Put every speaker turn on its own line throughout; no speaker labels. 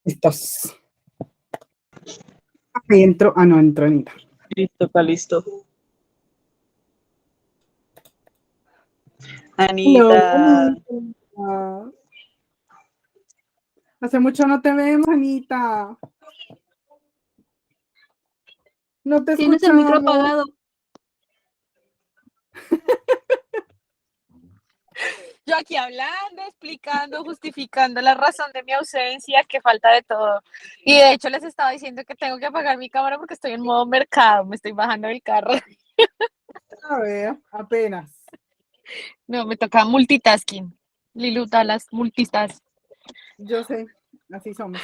Listos. Ahí entró. Ah, no, entró Anita.
Listo, está listo.
Hello,
Anita.
Anita. Hace mucho no te vemos, Anita. No te
Tienes el micro
escuchamos.
apagado. Yo aquí hablando, explicando, justificando la razón de mi ausencia, que falta de todo. Y de hecho les estaba diciendo que tengo que apagar mi cámara porque estoy en modo mercado, me estoy bajando del carro.
A ver, apenas.
No, me toca multitasking. Liluta, las multitask.
Yo sé, así somos.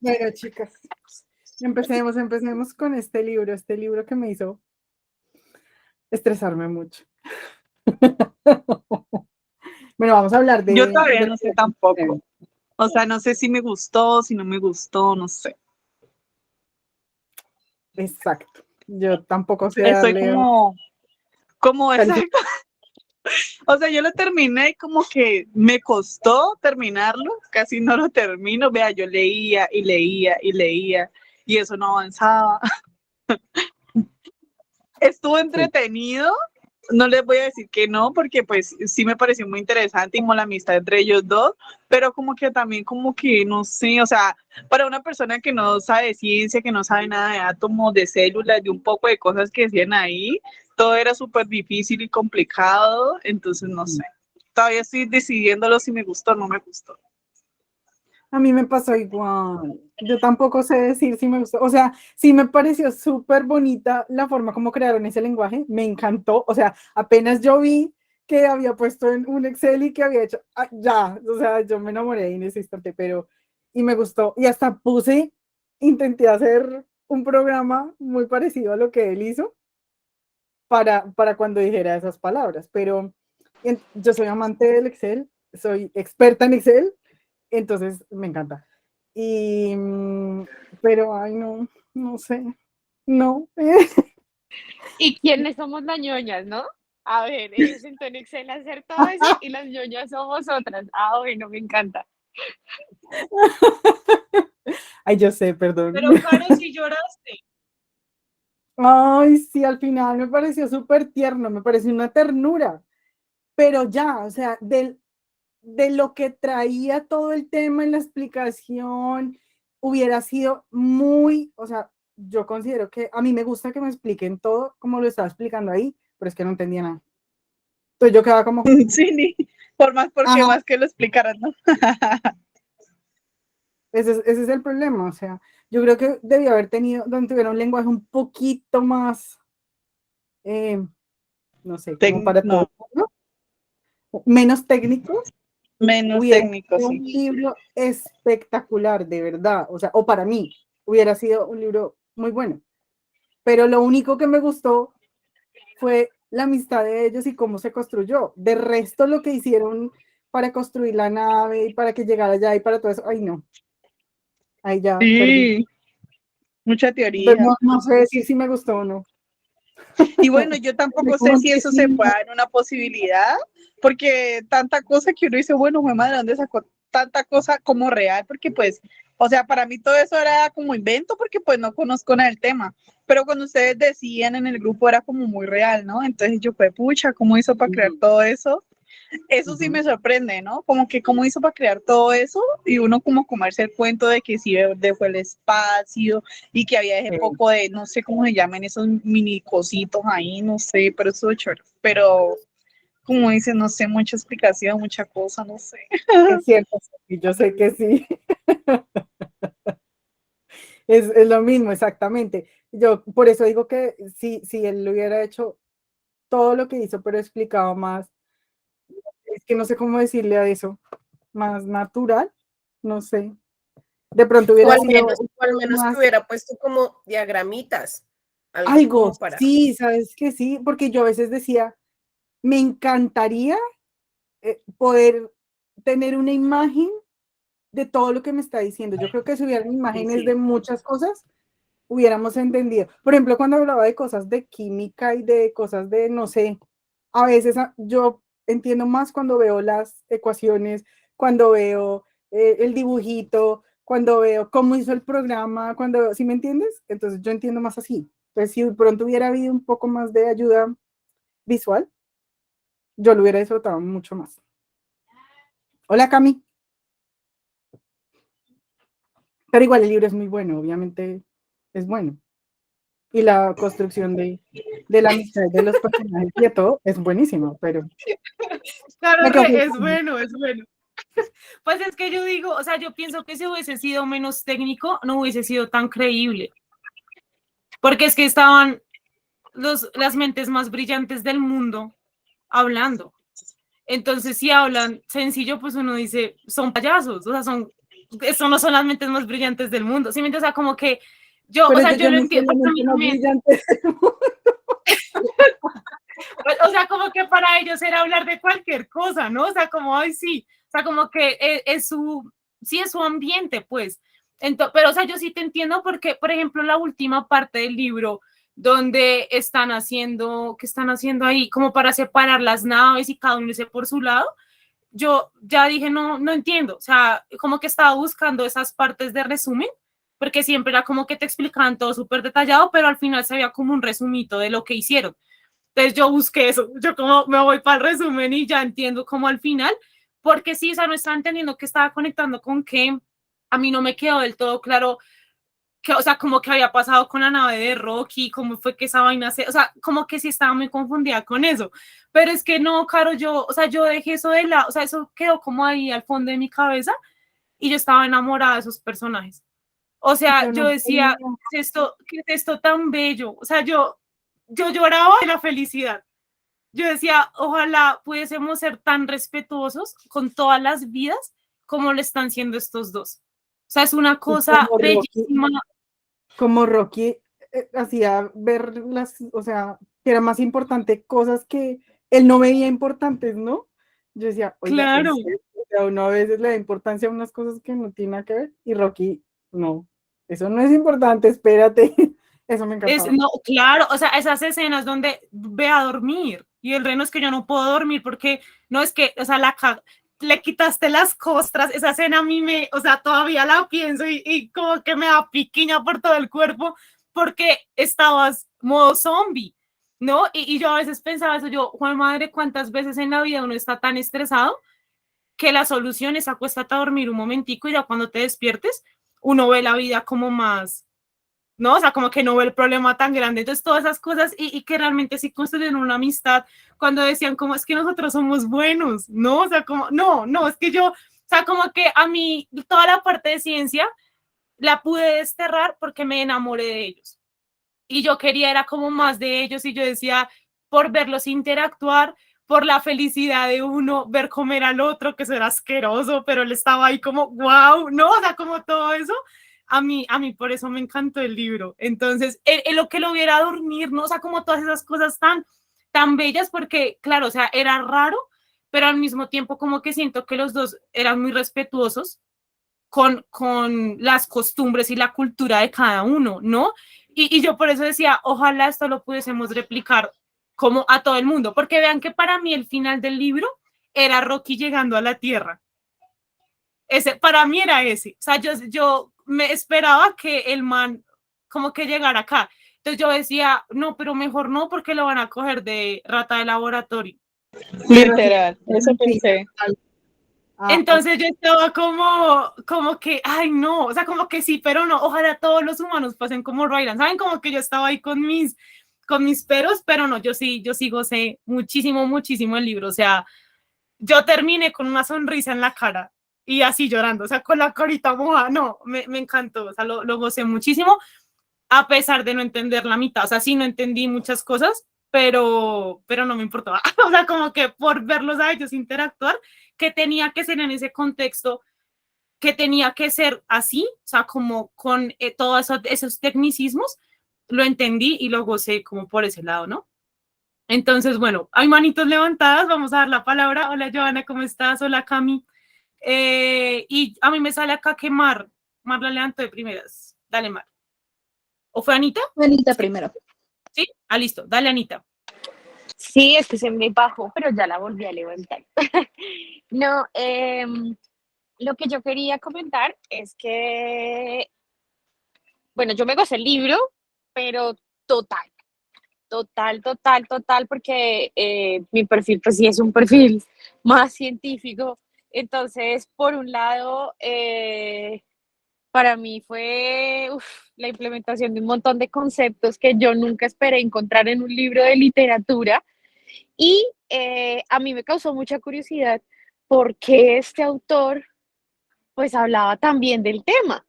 Bueno, chicas, empecemos con este libro que me hizo estresarme mucho. Bueno, vamos a hablar
Yo todavía
de
no sé tampoco. O sea, no sé si me gustó, si no me gustó, no sé.
Exacto. Yo tampoco sé
Estoy
darle
como
calificación.
exacto. O sea, yo lo terminé y como que me costó terminarlo, casi no lo termino. Vea, yo leía y leía y leía y eso no avanzaba. Estuvo entretenido, no les voy a decir que no, porque pues sí me pareció muy interesante y como la amistad entre ellos dos, pero como que también como que no sé, o sea, para una persona que no sabe de ciencia, que no sabe nada de átomos, de células, de un poco de cosas que decían ahí, todo era súper difícil y complicado, entonces no sé. Todavía estoy decidiéndolo si me gustó o no me gustó.
A mí me pasó igual. Yo tampoco sé decir si me gustó. O sea, sí me pareció súper bonita la forma como crearon ese lenguaje. Me encantó. O sea, apenas yo vi que había puesto en un Excel y que había hecho, ya, o sea, yo me enamoré en ese instante, y me gustó. Y hasta intenté hacer un programa muy parecido a lo que él hizo para cuando dijera esas palabras. Pero yo soy amante del Excel, soy experta en Excel, entonces me encanta. Y, pero, ay, no, no sé, no.
¿Y quiénes somos las ñoñas, no? A ver, ellos sentó en Excel a hacer todo eso y las ñoñas somos otras. Ah, bueno, me encanta.
Ay, yo sé, perdón.
Pero Caro, si lloraste.
Ay, sí, al final me pareció súper tierno, me pareció una ternura, pero ya, o sea, de lo que traía todo el tema en la explicación, hubiera sido muy, o sea, yo considero que a mí me gusta que me expliquen todo como lo estaba explicando ahí, pero es que no entendía nada. Entonces yo quedaba como,
Sí, por más, porque
ajá,
más que lo explicaran, ¿no?
ese es el problema, o sea, yo creo que debió haber tenido, donde tuviera un lenguaje un poquito más, eh, no sé, como para todo
No,
el mundo, menos técnico,
menos
hubiera
técnico,
sido
sí.
un libro espectacular, de verdad, o sea, o para mí, hubiera sido un libro muy bueno, pero lo único que me gustó fue la amistad de ellos y cómo se construyó. De resto, lo que hicieron para construir la nave y para que llegara allá y para todo eso, ay no, ahí ya perdí.
Sí, mucha
Entonces,
teoría.
no sé decir si me gustó o no.
Y bueno, yo tampoco
Como
sé si
que
eso se
sí,
puede dar una posibilidad, porque tanta cosa que uno dice, bueno, mi madre, ¿dónde sacó tanta cosa como real? Porque pues, o sea, para mí todo eso era como invento, porque pues no conozco nada del tema. Pero cuando ustedes decían en el grupo era como muy real, ¿no? Entonces yo, pues, pucha, ¿cómo hizo para crear todo eso? Eso sí me sorprende, ¿no? Como que cómo hizo para crear todo eso y uno como comerse el cuento de que sí dejó el espacio y que había ese poco de, no sé cómo se llaman esos mini cositos ahí, no sé, pero eso es chévere. Pero como dice, no sé, mucha explicación, mucha cosa, no sé.
es cierto, sí, yo sé que sí. Es lo mismo, exactamente. Yo por eso digo que si él lo hubiera hecho todo lo que hizo, pero explicado más, es que no sé cómo decirle a eso, más natural, no sé. De pronto
O
hubiera
al
sido
menos, o al menos que
más
hubiera puesto como diagramitas, algo
algo,
como para...
sí, sabes que sí, porque yo a veces decía, me encantaría poder tener una imagen de todo lo que me está diciendo. Yo creo que si hubieran imágenes de
Sí.
muchas cosas, hubiéramos entendido. Por ejemplo, cuando hablaba de cosas de química y de cosas de, no sé, a veces yo entiendo más cuando veo las ecuaciones, cuando veo el dibujito, cuando veo cómo hizo el programa, cuando, ¿sí me entiendes? Entonces yo entiendo más así. Entonces si de pronto hubiera habido un poco más de ayuda visual, yo lo hubiera disfrutado mucho más. Hola, Cami. Pero igual el libro es muy bueno, obviamente es bueno. Y la construcción de la amistad de los personajes y de todo es buenísimo, pero
Claro,
me quedo
es
con-
bueno, es bueno. Pues es que yo digo, o sea, yo pienso que si hubiese sido menos técnico, no hubiese sido tan creíble. Porque es que estaban las mentes más brillantes del mundo hablando. Entonces, si hablan sencillo, pues uno dice, son payasos, o sea, eso no son las mentes más brillantes del mundo. ¿Sí me entiendes? O sea, como que yo,
pero
o sea,
yo
yo
ya
lo
no soy
entiendo,
la
porque a
mente
mí
más
también,
brillante.
o sea, como que para ellos era hablar de cualquier cosa, ¿no? O sea, como, ay, sí, o sea, como que sí es su ambiente, pues. Entonces, pero, o sea, yo sí te entiendo porque, por ejemplo, la última parte del libro, donde ¿qué están haciendo ahí? Como para separar las naves y cada uno irse por su lado. Yo ya dije, no, no entiendo, o sea, como que estaba buscando esas partes de resumen, porque siempre era como que te explicaban todo súper detallado, pero al final se veía como un resumito de lo que hicieron. Entonces yo busqué eso, yo como me voy para el resumen y ya entiendo como al final, porque sí, o sea, no estaba entendiendo que estaba conectando con que a mí no me quedó del todo claro que, o sea, como que había pasado con la nave de Rocky, cómo fue que esa vaina o sea, como que sí estaba muy confundida con eso, pero es que no, Caro, o sea, yo dejé eso de lado, o sea, eso quedó como ahí al fondo de mi cabeza y yo estaba enamorada de esos personajes. O sea,
Yo
yo
no
decía,
podía.
qué es esto tan bello? O sea, yo lloraba de la felicidad. Yo decía, ojalá pudiésemos ser tan respetuosos con todas las vidas como lo están siendo estos dos. O sea, es una
Y
cosa bellísima.
como Rocky hacía ver o sea, que era más importante cosas que él no veía importantes, ¿no? Yo decía, oiga,
Claro.
o sea, uno a veces le da importancia a unas cosas que no tienen nada que ver, y Rocky, no, eso no es importante, espérate. Eso me encantaba.
No, claro, o sea, esas escenas donde ve a dormir y el reno es que yo no puedo dormir porque no es que, o sea, le quitaste las costras, esa escena a mí o sea, todavía la pienso y como que me da piquiña por todo el cuerpo porque estabas modo zombie, ¿no? Y yo a veces pensaba eso, Juan madre, ¿cuántas veces en la vida uno está tan estresado que la solución es acuéstate a dormir un momentico y ya cuando te despiertes, uno ve la vida como más, ¿no? O sea, como que no ve el problema tan grande. Entonces, todas esas cosas y que realmente sí construyeron una amistad cuando decían como es que nosotros somos buenos, ¿no? O sea, como, no, es que o sea, como que a mí toda la parte de ciencia la pude desterrar porque me enamoré de ellos. Y yo quería, era como más de ellos y yo decía, por verlos interactuar, por la felicidad de uno, ver comer al otro, que eso era asqueroso, pero él estaba ahí como, wow, ¿no? O sea, como todo eso a mí por eso me encantó el libro. Entonces, lo que lo viera dormir, ¿no? O sea, como todas esas cosas tan bellas, porque, claro, o sea, era raro, pero al mismo tiempo como que siento que los dos eran muy respetuosos con las costumbres y la cultura de cada uno, ¿no? Y yo por eso decía, ojalá esto lo pudiésemos replicar como a todo el mundo, porque vean que para mí el final del libro era Rocky llegando a la Tierra. Para mí era ese. O sea, yo me esperaba que el man como que llegara acá. Entonces yo decía, no, pero mejor no, porque lo van a coger de rata de laboratorio.
Literal, eso pensé.
Entonces yo estaba como que, ay no, o sea, como que sí, pero no, ojalá todos los humanos pasen como Rylan, ¿saben? Como que yo estaba ahí con mis peros, pero no, yo sí gocé muchísimo el libro, o sea, yo terminé con una sonrisa en la cara y así llorando, o sea, con la carita mojada, no, me encantó, o sea, lo gocé muchísimo, a pesar de no entender la mitad, o sea, sí no entendí muchas cosas, pero no me importaba, o sea, como que por verlos a ellos interactuar, que tenía que ser en ese contexto, que tenía que ser así, o sea, como con todos esos tecnicismos, lo entendí y lo gocé como por ese lado, ¿no? Entonces, bueno, hay manitos levantadas, vamos a dar la palabra. Hola, Joana, ¿cómo estás? Hola, Cami. Y a mí me sale acá que Mar la levantó de primeras. Dale, Mar. ¿O fue Anita?
Anita primero.
Sí, listo, dale, Anita.
Sí, es que se me bajó, pero ya la volví a levantar. No, lo que yo quería comentar es que, bueno, yo me gocé el libro, pero total, total, total, total, porque mi perfil, pues sí es un perfil más científico. Entonces, por un lado, para mí fue la implementación de un montón de conceptos que yo nunca esperé encontrar en un libro de literatura. Y a mí me causó mucha curiosidad por qué este autor pues hablaba también del tema.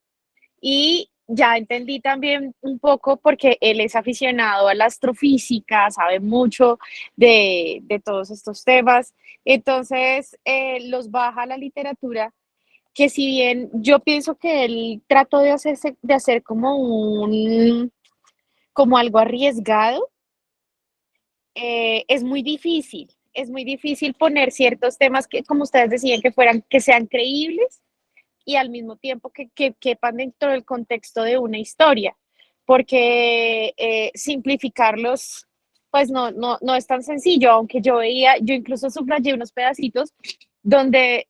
Y ya entendí también un poco porque él es aficionado a la astrofísica, sabe mucho de todos estos temas. Entonces, los baja a la literatura, que si bien yo pienso que él trató de hacer como como algo arriesgado, es muy difícil poner ciertos temas que, como ustedes decían, que sean creíbles y al mismo tiempo que quepan dentro del contexto de una historia, porque simplificarlos, pues no es tan sencillo, aunque yo incluso subrayé unos pedacitos donde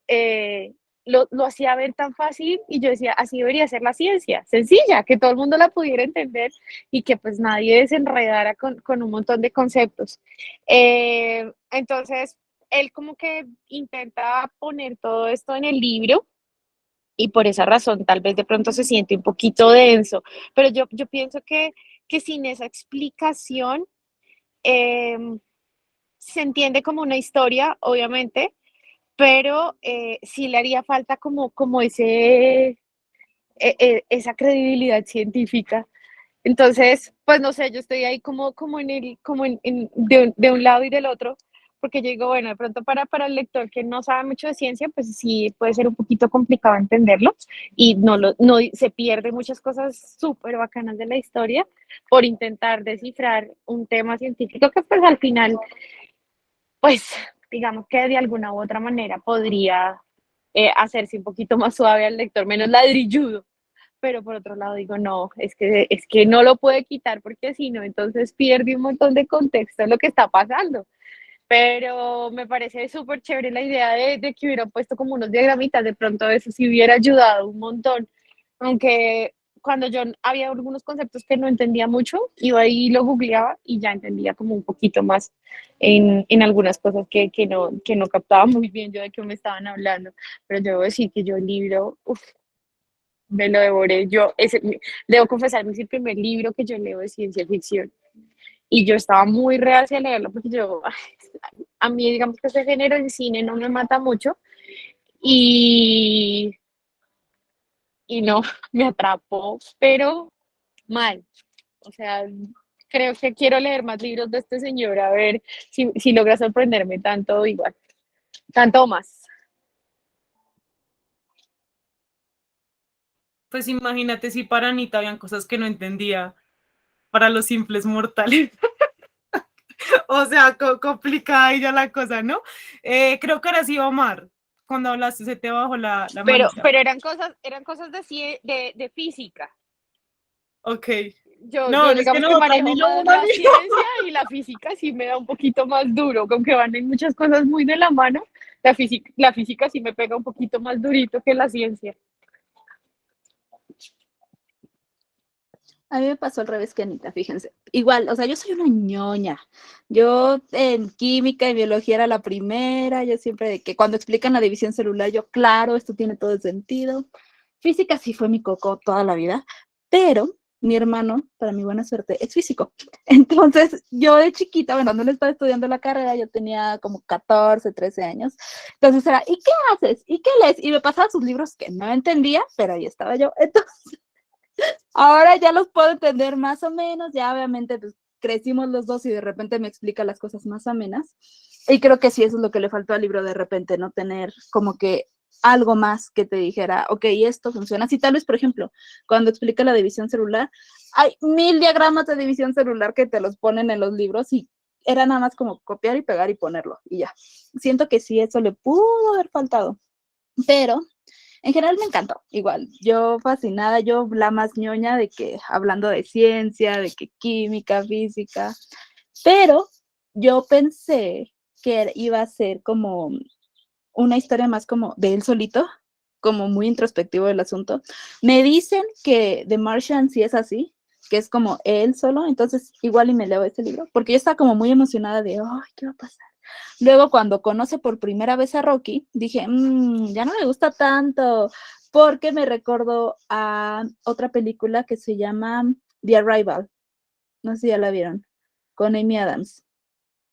lo hacía ver tan fácil y yo decía, así debería ser la ciencia, sencilla, que todo el mundo la pudiera entender y que pues nadie desenredara con un montón de conceptos. Entonces, él como que intenta poner todo esto en el libro y por esa razón tal vez de pronto se siente un poquito denso, pero yo pienso que sin esa explicación eh, se entiende como una historia, obviamente, pero sí le haría falta como esa credibilidad científica. Entonces, pues no sé, yo estoy ahí como en de un lado y del otro, porque yo digo, bueno, de pronto para el lector que no sabe mucho de ciencia, pues sí puede ser un poquito complicado entenderlo y no se pierde muchas cosas súper bacanas de la historia por intentar descifrar un tema científico que pues al final, pues digamos que de alguna u otra manera podría hacerse un poquito más suave al lector, menos ladrilludo, pero por otro lado digo, no, es que no lo puede quitar porque si no, entonces pierde un montón de contexto de lo que está pasando. Pero me parece súper chévere la idea de que hubiera puesto como unos diagramitas, de pronto eso sí hubiera ayudado un montón, aunque cuando yo había algunos conceptos que no entendía mucho, iba ahí y lo googleaba y ya entendía como un poquito más en algunas cosas que no captaba muy bien yo de qué me estaban hablando, pero yo debo decir que yo el libro, uf, me lo devoré. Debo confesar, es el primer libro que yo leo de ciencia ficción. Y yo estaba muy reacia a leerlo porque a mí, digamos que ese género en cine no me mata mucho. Y, y no, me atrapó, pero mal. O sea, creo que quiero leer más libros de este señor a ver si logra sorprenderme tanto igual, tanto más.
Pues imagínate si para Anita habían cosas que no entendía para los simples mortales. O sea, complicada ya la cosa, ¿no? Creo que ahora sí, Omar, cuando hablaste se te bajó la manita.
Pero eran cosas de física.
Ok.
Yo
No, es que
digamos que
no,
manejo
ni lo
más
uno
la
ni
ciencia y la física sí me da un poquito más duro, aunque van en muchas cosas muy de la mano, la física sí me pega un poquito más durito que la ciencia.
A mí me pasó al revés que Anita, fíjense. Igual, o sea, yo soy una ñoña. Yo en química y biología era la primera, yo siempre de que cuando explican la división celular, yo, claro, esto tiene todo el sentido. Física sí fue mi coco toda la vida, pero mi hermano, para mi buena suerte, es físico. Entonces, yo de chiquita, bueno, cuando él estaba estudiando la carrera, yo tenía como 14, 13 años. Entonces era, ¿y qué haces? ¿Y qué lees? Y me pasaba sus libros que no entendía, pero ahí estaba yo. Entonces, ahora ya los puedo entender más o menos, ya obviamente pues, crecimos los dos y de repente me explica las cosas más amenas. Y creo que sí, eso es lo que le faltó al libro de repente, no tener como que algo más que te dijera, ok, esto funciona. Así tal vez, por ejemplo, cuando explica la división celular, hay 1000 diagramas de división celular que te los ponen en los libros y era nada más como copiar y pegar y ponerlo y ya. Siento que sí, eso le pudo haber faltado, pero en general me encantó, igual, yo fascinada, yo la más ñoña de que hablando de ciencia, de que química, física, pero yo pensé que iba a ser como una historia más como de él solito, como muy introspectivo del asunto. Me dicen que The Martian sí es así, que es como él solo, entonces igual y me leo este libro, porque yo estaba como muy emocionada de, ay, ¿qué va a pasar? Luego cuando conoce por primera vez a Rocky, dije, ya no me gusta tanto, porque me recordó a otra película que se llama The Arrival, no sé si ya la vieron, con Amy Adams.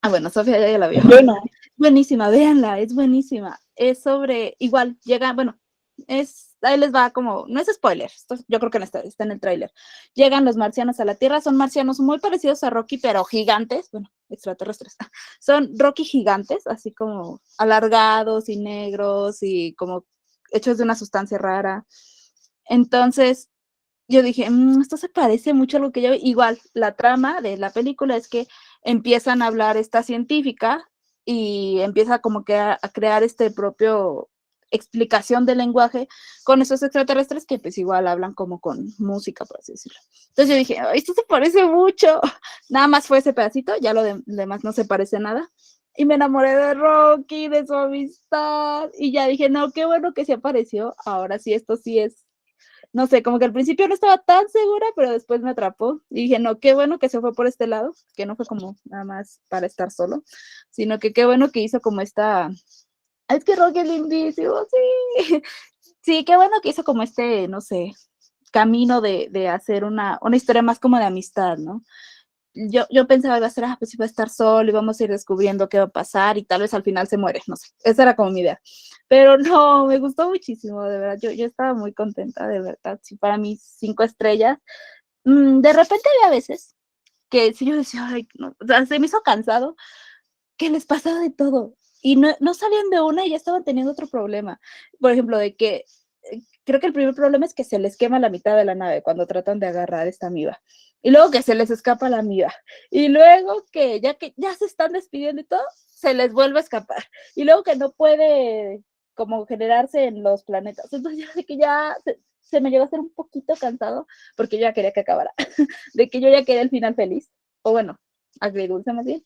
Ah, bueno, Sofía ya la vio.
Yo no.
Buenísima, véanla, es buenísima. Es sobre, igual, llega, bueno, ahí les va como, no es spoiler, yo creo que está en el tráiler. Llegan los marcianos a la Tierra, son marcianos muy parecidos a Rocky, pero gigantes, bueno, extraterrestres. Son Rocky gigantes, así como alargados y negros y como hechos de una sustancia rara. Entonces, yo dije, esto se parece mucho a lo que yo vi. Igual, la trama de la película es que empiezan a hablar esta científica y empieza como que a crear este propio explicación del lenguaje con esos extraterrestres que pues igual hablan como con música, por así decirlo. Entonces yo dije, esto se parece mucho. Nada más fue ese pedacito, ya lo demás no se parece nada. Y me enamoré de Rocky, de su amistad. Y ya dije, no, qué bueno que se apareció. Ahora sí, esto sí es, no sé, como que al principio no estaba tan segura, pero después me atrapó y dije, no, qué bueno que se fue por este lado, que no fue como nada más para estar solo, sino que qué bueno que hizo como esta, es que Rocky es lindísimo, sí, sí, qué bueno que hizo como este, no sé, camino de hacer una historia más como de amistad, ¿no? Yo pensaba iba a ser, pues iba a estar solo y vamos a ir descubriendo qué va a pasar y tal vez al final se muere, no sé, esa era como mi idea. Pero no, me gustó muchísimo, de verdad, yo estaba muy contenta, de verdad, sí, para mí 5 estrellas. De repente había veces que sí yo decía, ay, no, o sea, se me hizo cansado, que les pasaba de todo y no salían de una y ya estaban teniendo otro problema. Por ejemplo, de que creo que el primer problema es que se les quema la mitad de la nave cuando tratan de agarrar esta amiba. Y luego que se les escapa la amiba. Y luego que ya se están despidiendo y todo, se les vuelve a escapar. Y luego que no puede como generarse en los planetas. Entonces yo sé que ya se me llegó a ser un poquito cansado porque yo ya quería que acabara. De que yo ya quería el final feliz. O bueno, agridulce más bien.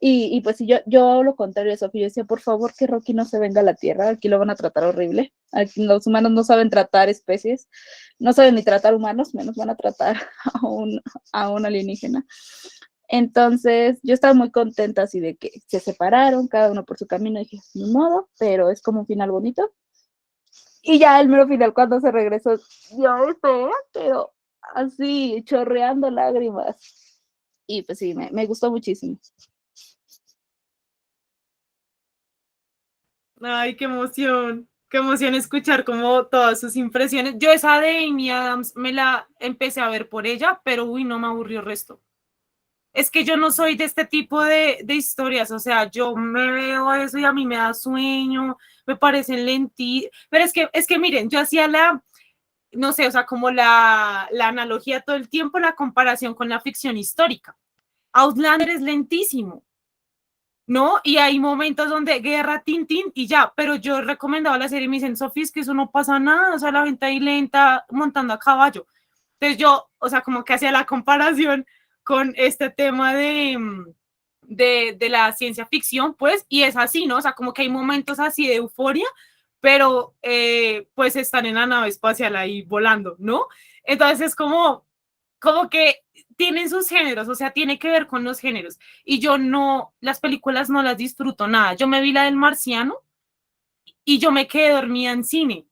Y pues yo lo contrario de Sofía, yo decía, por favor, que Rocky no se venga a la Tierra, aquí lo van a tratar horrible. Aquí los humanos no saben tratar especies, no saben ni tratar humanos, menos van a tratar a un alienígena. Entonces, yo estaba muy contenta así de que se separaron, cada uno por su camino, y dije, ni modo, pero es como un final bonito. Y ya el mero final, cuando se regresó, yo estaba, pero así, chorreando lágrimas. Y pues sí, me gustó muchísimo.
Ay, qué emoción escuchar como todas sus impresiones. Yo esa de Amy Adams me la empecé a ver por ella, pero uy, no me aburrió el resto. Es que yo no soy de este tipo de historias, o sea, yo me veo eso y a mí me da sueño, me parecen lentillas, pero es que miren, yo hacía no sé, o sea, como la analogía todo el tiempo, la comparación con la ficción histórica. Outlander es lentísimo, ¿no? Y hay momentos donde guerra, tin, y ya, pero yo recomendaba la serie y me dicen, Sofía, es que eso no pasa nada, o sea, la gente ahí lenta montando a caballo. Entonces yo, o sea, como que hacía la comparación con este tema de la ciencia ficción, pues, y es así, ¿no? O sea, como que hay momentos así de euforia, pero pues están en la nave espacial ahí volando, ¿no? Entonces es como que tienen sus géneros, o sea, tiene que ver con los géneros. Y yo no, las películas no las disfruto nada. Yo me vi la del Marciano y yo me quedé dormida en cine,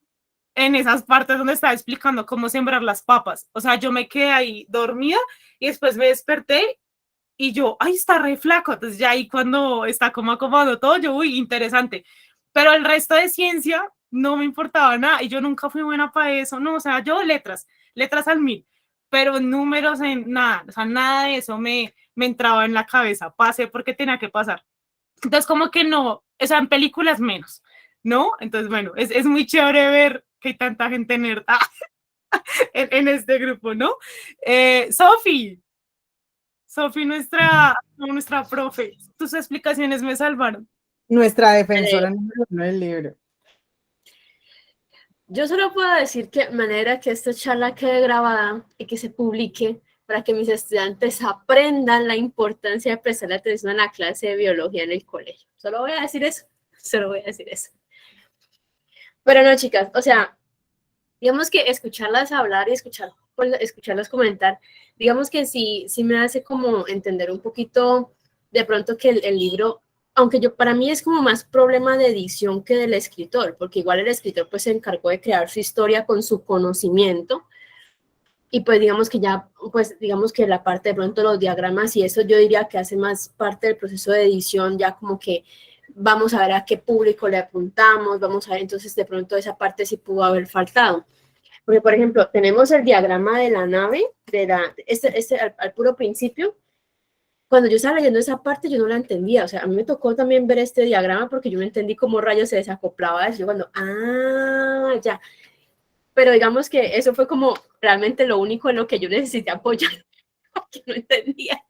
en esas partes donde estaba explicando cómo sembrar las papas. O sea, yo me quedé ahí dormida y después me desperté y yo, ay, está re flaco. Entonces ya ahí cuando está como acomodado todo, yo, uy, interesante. Pero el resto de ciencia no me importaba nada y yo nunca fui buena para eso, no, o sea, yo letras al 1000, pero números en nada, o sea, nada de eso me entraba en la cabeza, pasé porque tenía que pasar. Entonces, como que no, o sea, en películas menos, ¿no? Entonces, bueno, es muy chévere ver que hay tanta gente nerd en este grupo, ¿no? Sofi, nuestra profe, tus explicaciones me salvaron.
Nuestra defensora número 1 del libro.
Yo solo puedo decir que manera que esta charla quede grabada y que se publique para que mis estudiantes aprendan la importancia de prestarle atención a la clase de biología en el colegio. Solo voy a decir eso. Pero no, chicas, o sea, digamos que escucharlas hablar y escucharlas comentar, digamos que sí me hace como entender un poquito de pronto que el libro, aunque para mí es como más problema de edición que del escritor, porque igual el escritor pues se encargó de crear su historia con su conocimiento, y pues digamos que ya, pues digamos que la parte de pronto los diagramas y eso yo diría que hace más parte del proceso de edición, ya como que vamos a ver a qué público le apuntamos, vamos a ver, entonces de pronto esa parte sí pudo haber faltado. Porque, por ejemplo, tenemos el diagrama de la nave, al puro principio. Cuando yo estaba leyendo esa parte, yo no la entendía. O sea, a mí me tocó también ver este diagrama porque yo no entendí cómo rayos se desacoplaba eso. Yo cuando, ya. Pero digamos que eso fue como realmente lo único en lo que yo necesité apoyar, porque no entendía.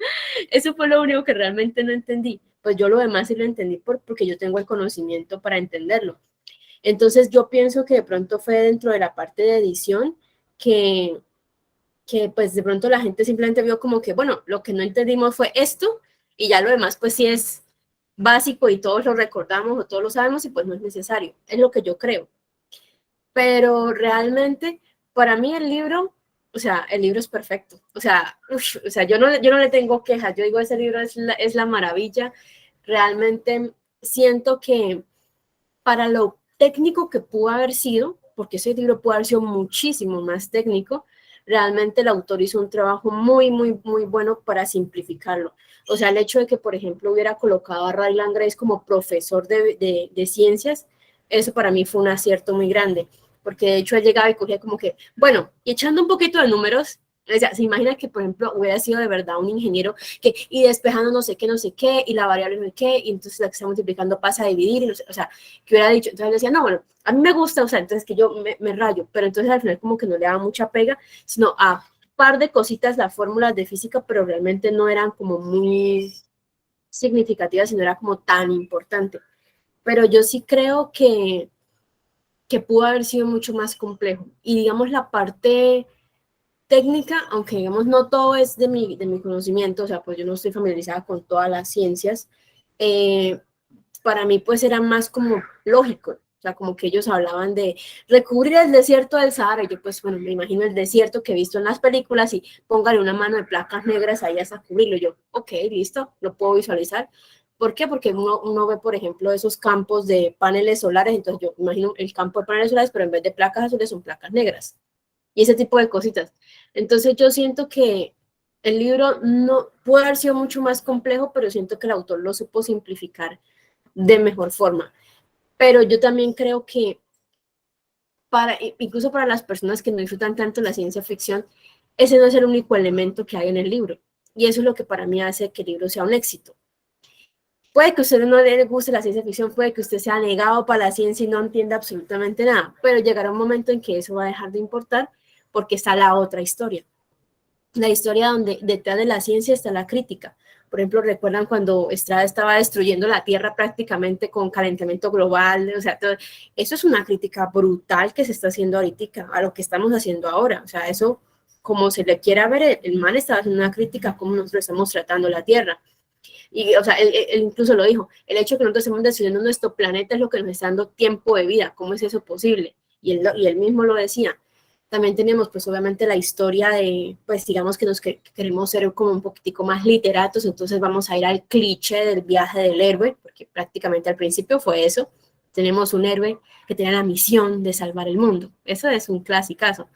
Eso fue lo único que realmente no entendí. Pues yo lo demás sí lo entendí porque yo tengo el conocimiento para entenderlo. Entonces yo pienso que de pronto fue dentro de la parte de edición que pues de pronto la gente simplemente vio como que, bueno, lo que no entendimos fue esto y ya lo demás pues sí es básico y todos lo recordamos o todos lo sabemos y pues no es necesario. Es lo que yo creo. Pero realmente para mí el libro, o sea, el libro es perfecto. O sea, yo no le tengo quejas. Yo digo, ese libro es la maravilla. Realmente siento que para lo técnico que pudo haber sido, porque ese libro pudo haber sido muchísimo más técnico, realmente el autor hizo un trabajo muy, muy, muy bueno para simplificarlo. O sea, el hecho de que, por ejemplo, hubiera colocado a Ryland Grace como profesor de ciencias, eso para mí fue un acierto muy grande, porque de hecho él llegaba y cogía como que, bueno, y echando un poquito de números, o sea, se imagina que, por ejemplo, hubiera sido de verdad un ingeniero y despejando no sé qué, y la variable no sé qué, y entonces la que está multiplicando pasa a dividir, y no sé, o sea, que hubiera dicho, entonces él decía, no, bueno, a mí me gusta, o sea, entonces que yo me rayo, pero entonces al final como que no le daba mucha pega, sino a par de cositas, las fórmulas de física, pero realmente no eran como muy significativas, sino era como tan importante. Pero yo sí creo que pudo haber sido mucho más complejo. Y digamos la parte técnica, aunque digamos no todo es de mi conocimiento, o sea, pues yo no estoy familiarizada con todas las ciencias, para mí pues era más como lógico, o sea, como que ellos hablaban de recubrir el desierto del Sahara, y yo pues bueno, me imagino el desierto que he visto en las películas y póngale una mano de placas negras ahí hasta cubrirlo, yo, ok, listo, lo puedo visualizar. ¿Por qué? Porque uno ve, por ejemplo, esos campos de paneles solares, entonces yo imagino el campo de paneles solares, pero en vez de placas azules son placas negras y ese tipo de cositas. Entonces yo siento que el libro no puede haber sido mucho más complejo, pero siento que el autor lo supo simplificar de mejor forma. Pero yo también creo que incluso para las personas que no disfrutan tanto la ciencia ficción, ese no es el único elemento que hay en el libro. Y eso es lo que para mí hace que el libro sea un éxito. Puede que a usted no le guste la ciencia ficción, puede que usted sea negado para la ciencia y no entienda absolutamente nada, pero llegará un momento en que eso va a dejar de importar porque está la otra historia. La historia donde detrás de la ciencia está la crítica. Por ejemplo, recuerdan cuando Estrada estaba destruyendo la Tierra prácticamente con calentamiento global, o sea, eso es una crítica brutal que se está haciendo ahorita a lo que estamos haciendo ahora. O sea, eso, como se le quiera ver, el man estaba haciendo una crítica a cómo nosotros estamos tratando la Tierra. Y, o sea, él incluso lo dijo, el hecho de que nosotros estemos destruyendo nuestro planeta es lo que nos está dando tiempo de vida. ¿Cómo es eso posible? Y él mismo lo decía. También tenemos, pues, obviamente la historia de, pues, digamos que queremos ser como un poquitico más literatos, entonces vamos a ir al cliché del viaje del héroe, porque prácticamente al principio fue eso. Tenemos un héroe que tiene la misión de salvar el mundo. Eso es un clasicazo.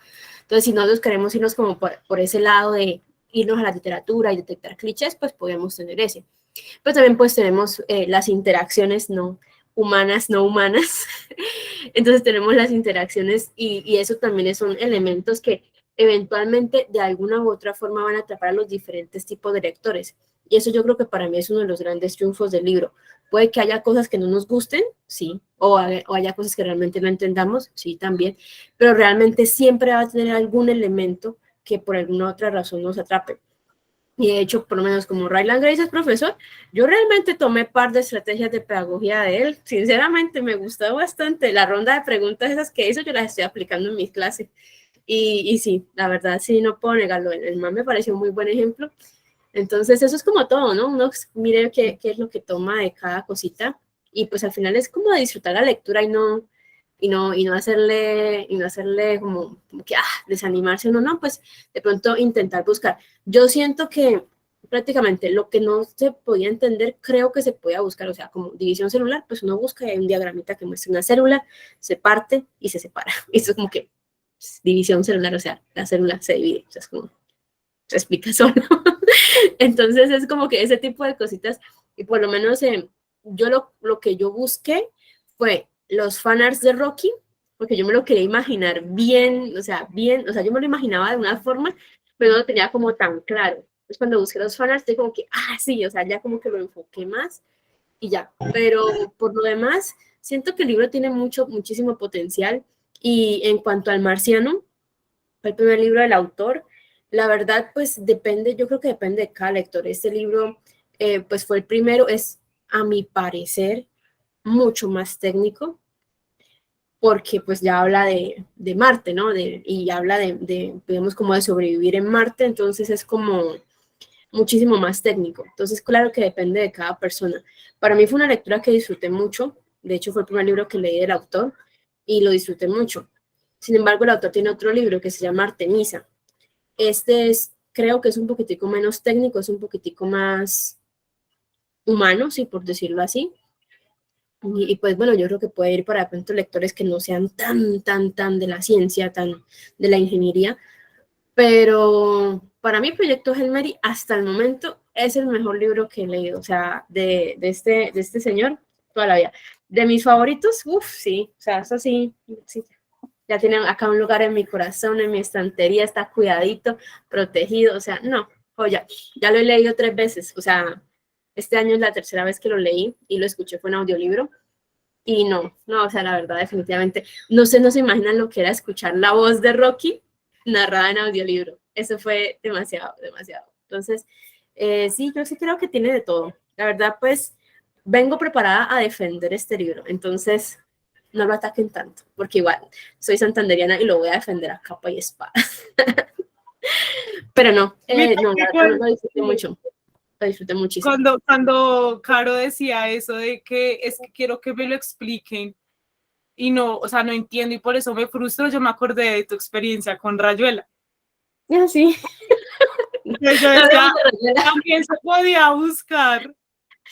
Entonces, si nosotros queremos irnos como por ese lado de irnos a la literatura y detectar clichés, pues podemos tener ese. Pero también pues tenemos las interacciones no humanas. Entonces tenemos las interacciones y eso también son elementos que eventualmente de alguna u otra forma van a atrapar a los diferentes tipos de lectores. Y eso yo creo que para mí es uno de los grandes triunfos del libro. Puede que haya cosas que no nos gusten, sí, o haya cosas que realmente no entendamos, sí, también, pero realmente siempre va a tener algún elemento que por alguna otra razón nos atrape. Y de hecho, por lo menos como Ryland Grace es profesor, yo realmente tomé par de estrategias de pedagogía de él. Sinceramente, me gustó bastante. La ronda de preguntas esas que hizo, yo las estoy aplicando en mis clases. Y sí, la verdad, sí, no puedo negarlo. El man me pareció un muy buen ejemplo. Entonces, eso es como todo, ¿no? Uno mire qué es lo que toma de cada cosita. Y pues al final es como disfrutar la lectura y no y no hacerle como que desanimarse uno, no, pues de pronto intentar buscar. Yo siento que prácticamente lo que no se podía entender, creo que se podía buscar, o sea, como división celular, pues uno busca y hay un diagramita que muestra una célula, se parte y se separa. Eso es como que división celular, o sea, la célula se divide, o sea, es como, se explica solo. Entonces es como que ese tipo de cositas, y por lo menos yo lo que yo busqué fue los fanarts de Rocky, porque yo me lo quería imaginar bien, o sea, yo me lo imaginaba de una forma, pero no lo tenía como tan claro. Entonces cuando busqué los fanarts, estoy como que, sí, o sea, ya como que lo enfoqué más y ya. Pero por lo demás, siento que el libro tiene muchísimo potencial, y en cuanto al marciano, fue el primer libro del autor. La verdad, pues depende, yo creo que depende de cada lector. Este libro, pues fue el primero, es a mi parecer mucho más técnico, porque pues ya habla de Marte, ¿no? Y habla digamos, como de sobrevivir en Marte, entonces es como muchísimo más técnico. Entonces, claro que depende de cada persona. Para mí fue una lectura que disfruté mucho, de hecho fue el primer libro que leí del autor y lo disfruté mucho. Sin embargo, el autor tiene otro libro que se llama Artemisa. Creo que es un poquitico menos técnico, es un poquitico más humano, sí, por decirlo así. Y pues bueno, yo creo que puede ir para de pronto lectores que no sean tan de la ciencia, tan de la ingeniería, pero para mí Proyecto Hail Mary hasta el momento es el mejor libro que he leído, o sea, de este señor toda la vida. De mis favoritos, sí, o sea, eso sí, ya tienen acá un lugar en mi corazón, en mi estantería, está cuidadito, protegido, o sea, no, joya, ya lo he leído 3 veces, o sea, este año es la tercera vez que lo leí y lo escuché, fue en audiolibro. Y no, o sea, la verdad, definitivamente, no se imaginan lo que era escuchar la voz de Rocky narrada en audiolibro. Eso fue demasiado. Entonces, sí, yo sí creo que tiene de todo. La verdad, pues, vengo preparada a defender este libro. Entonces, no lo ataquen tanto, porque igual soy santanderiana y lo voy a defender a capa y espada. Pero no, lo disfruté mucho. Lo disfruté muchísimo.
Cuando Caro decía eso de que es que quiero que me lo expliquen y no, o sea, no entiendo y por eso me frustro, yo me acordé de tu experiencia con Rayuela.
Sí.
Yo decía, también se podía buscar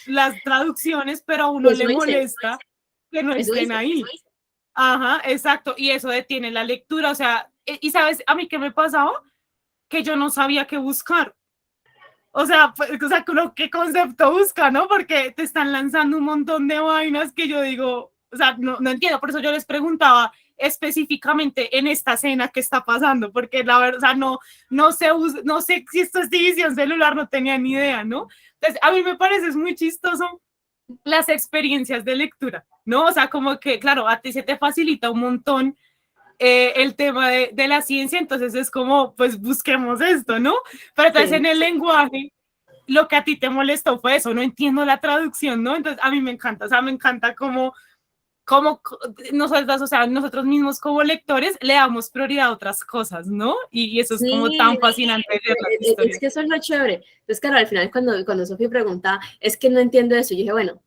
las traducciones, pero a uno le molesta que no estén ahí. Ajá, exacto, y eso detiene la lectura, o sea, y ¿sabes a mí qué me pasaba? Que yo no sabía qué buscar. O sea, ¿qué concepto busca, no? Porque te están lanzando un montón de vainas que yo digo, o sea, no entiendo, por eso yo les preguntaba específicamente en esta escena qué está pasando, porque la verdad, o sea, no sé si esto es división celular, no tenía ni idea, ¿no? Entonces, a mí me parece muy chistoso las experiencias de lectura, ¿no? O sea, como que, claro, a ti se te facilita un montón el tema de la ciencia, entonces es como, pues busquemos esto, ¿no? Pero entonces en el lenguaje, lo que a ti te molestó fue eso, no entiendo la traducción, ¿no? Entonces a mí me encanta, o sea, me encanta como nosotros, o sea, nosotros mismos como lectores le damos prioridad a otras cosas, ¿no? Y eso es como tan fascinante ver las historias.
Es que eso es lo chévere. Entonces, claro, al final cuando Sofía preguntaba, es que no entiendo eso, yo dije, bueno,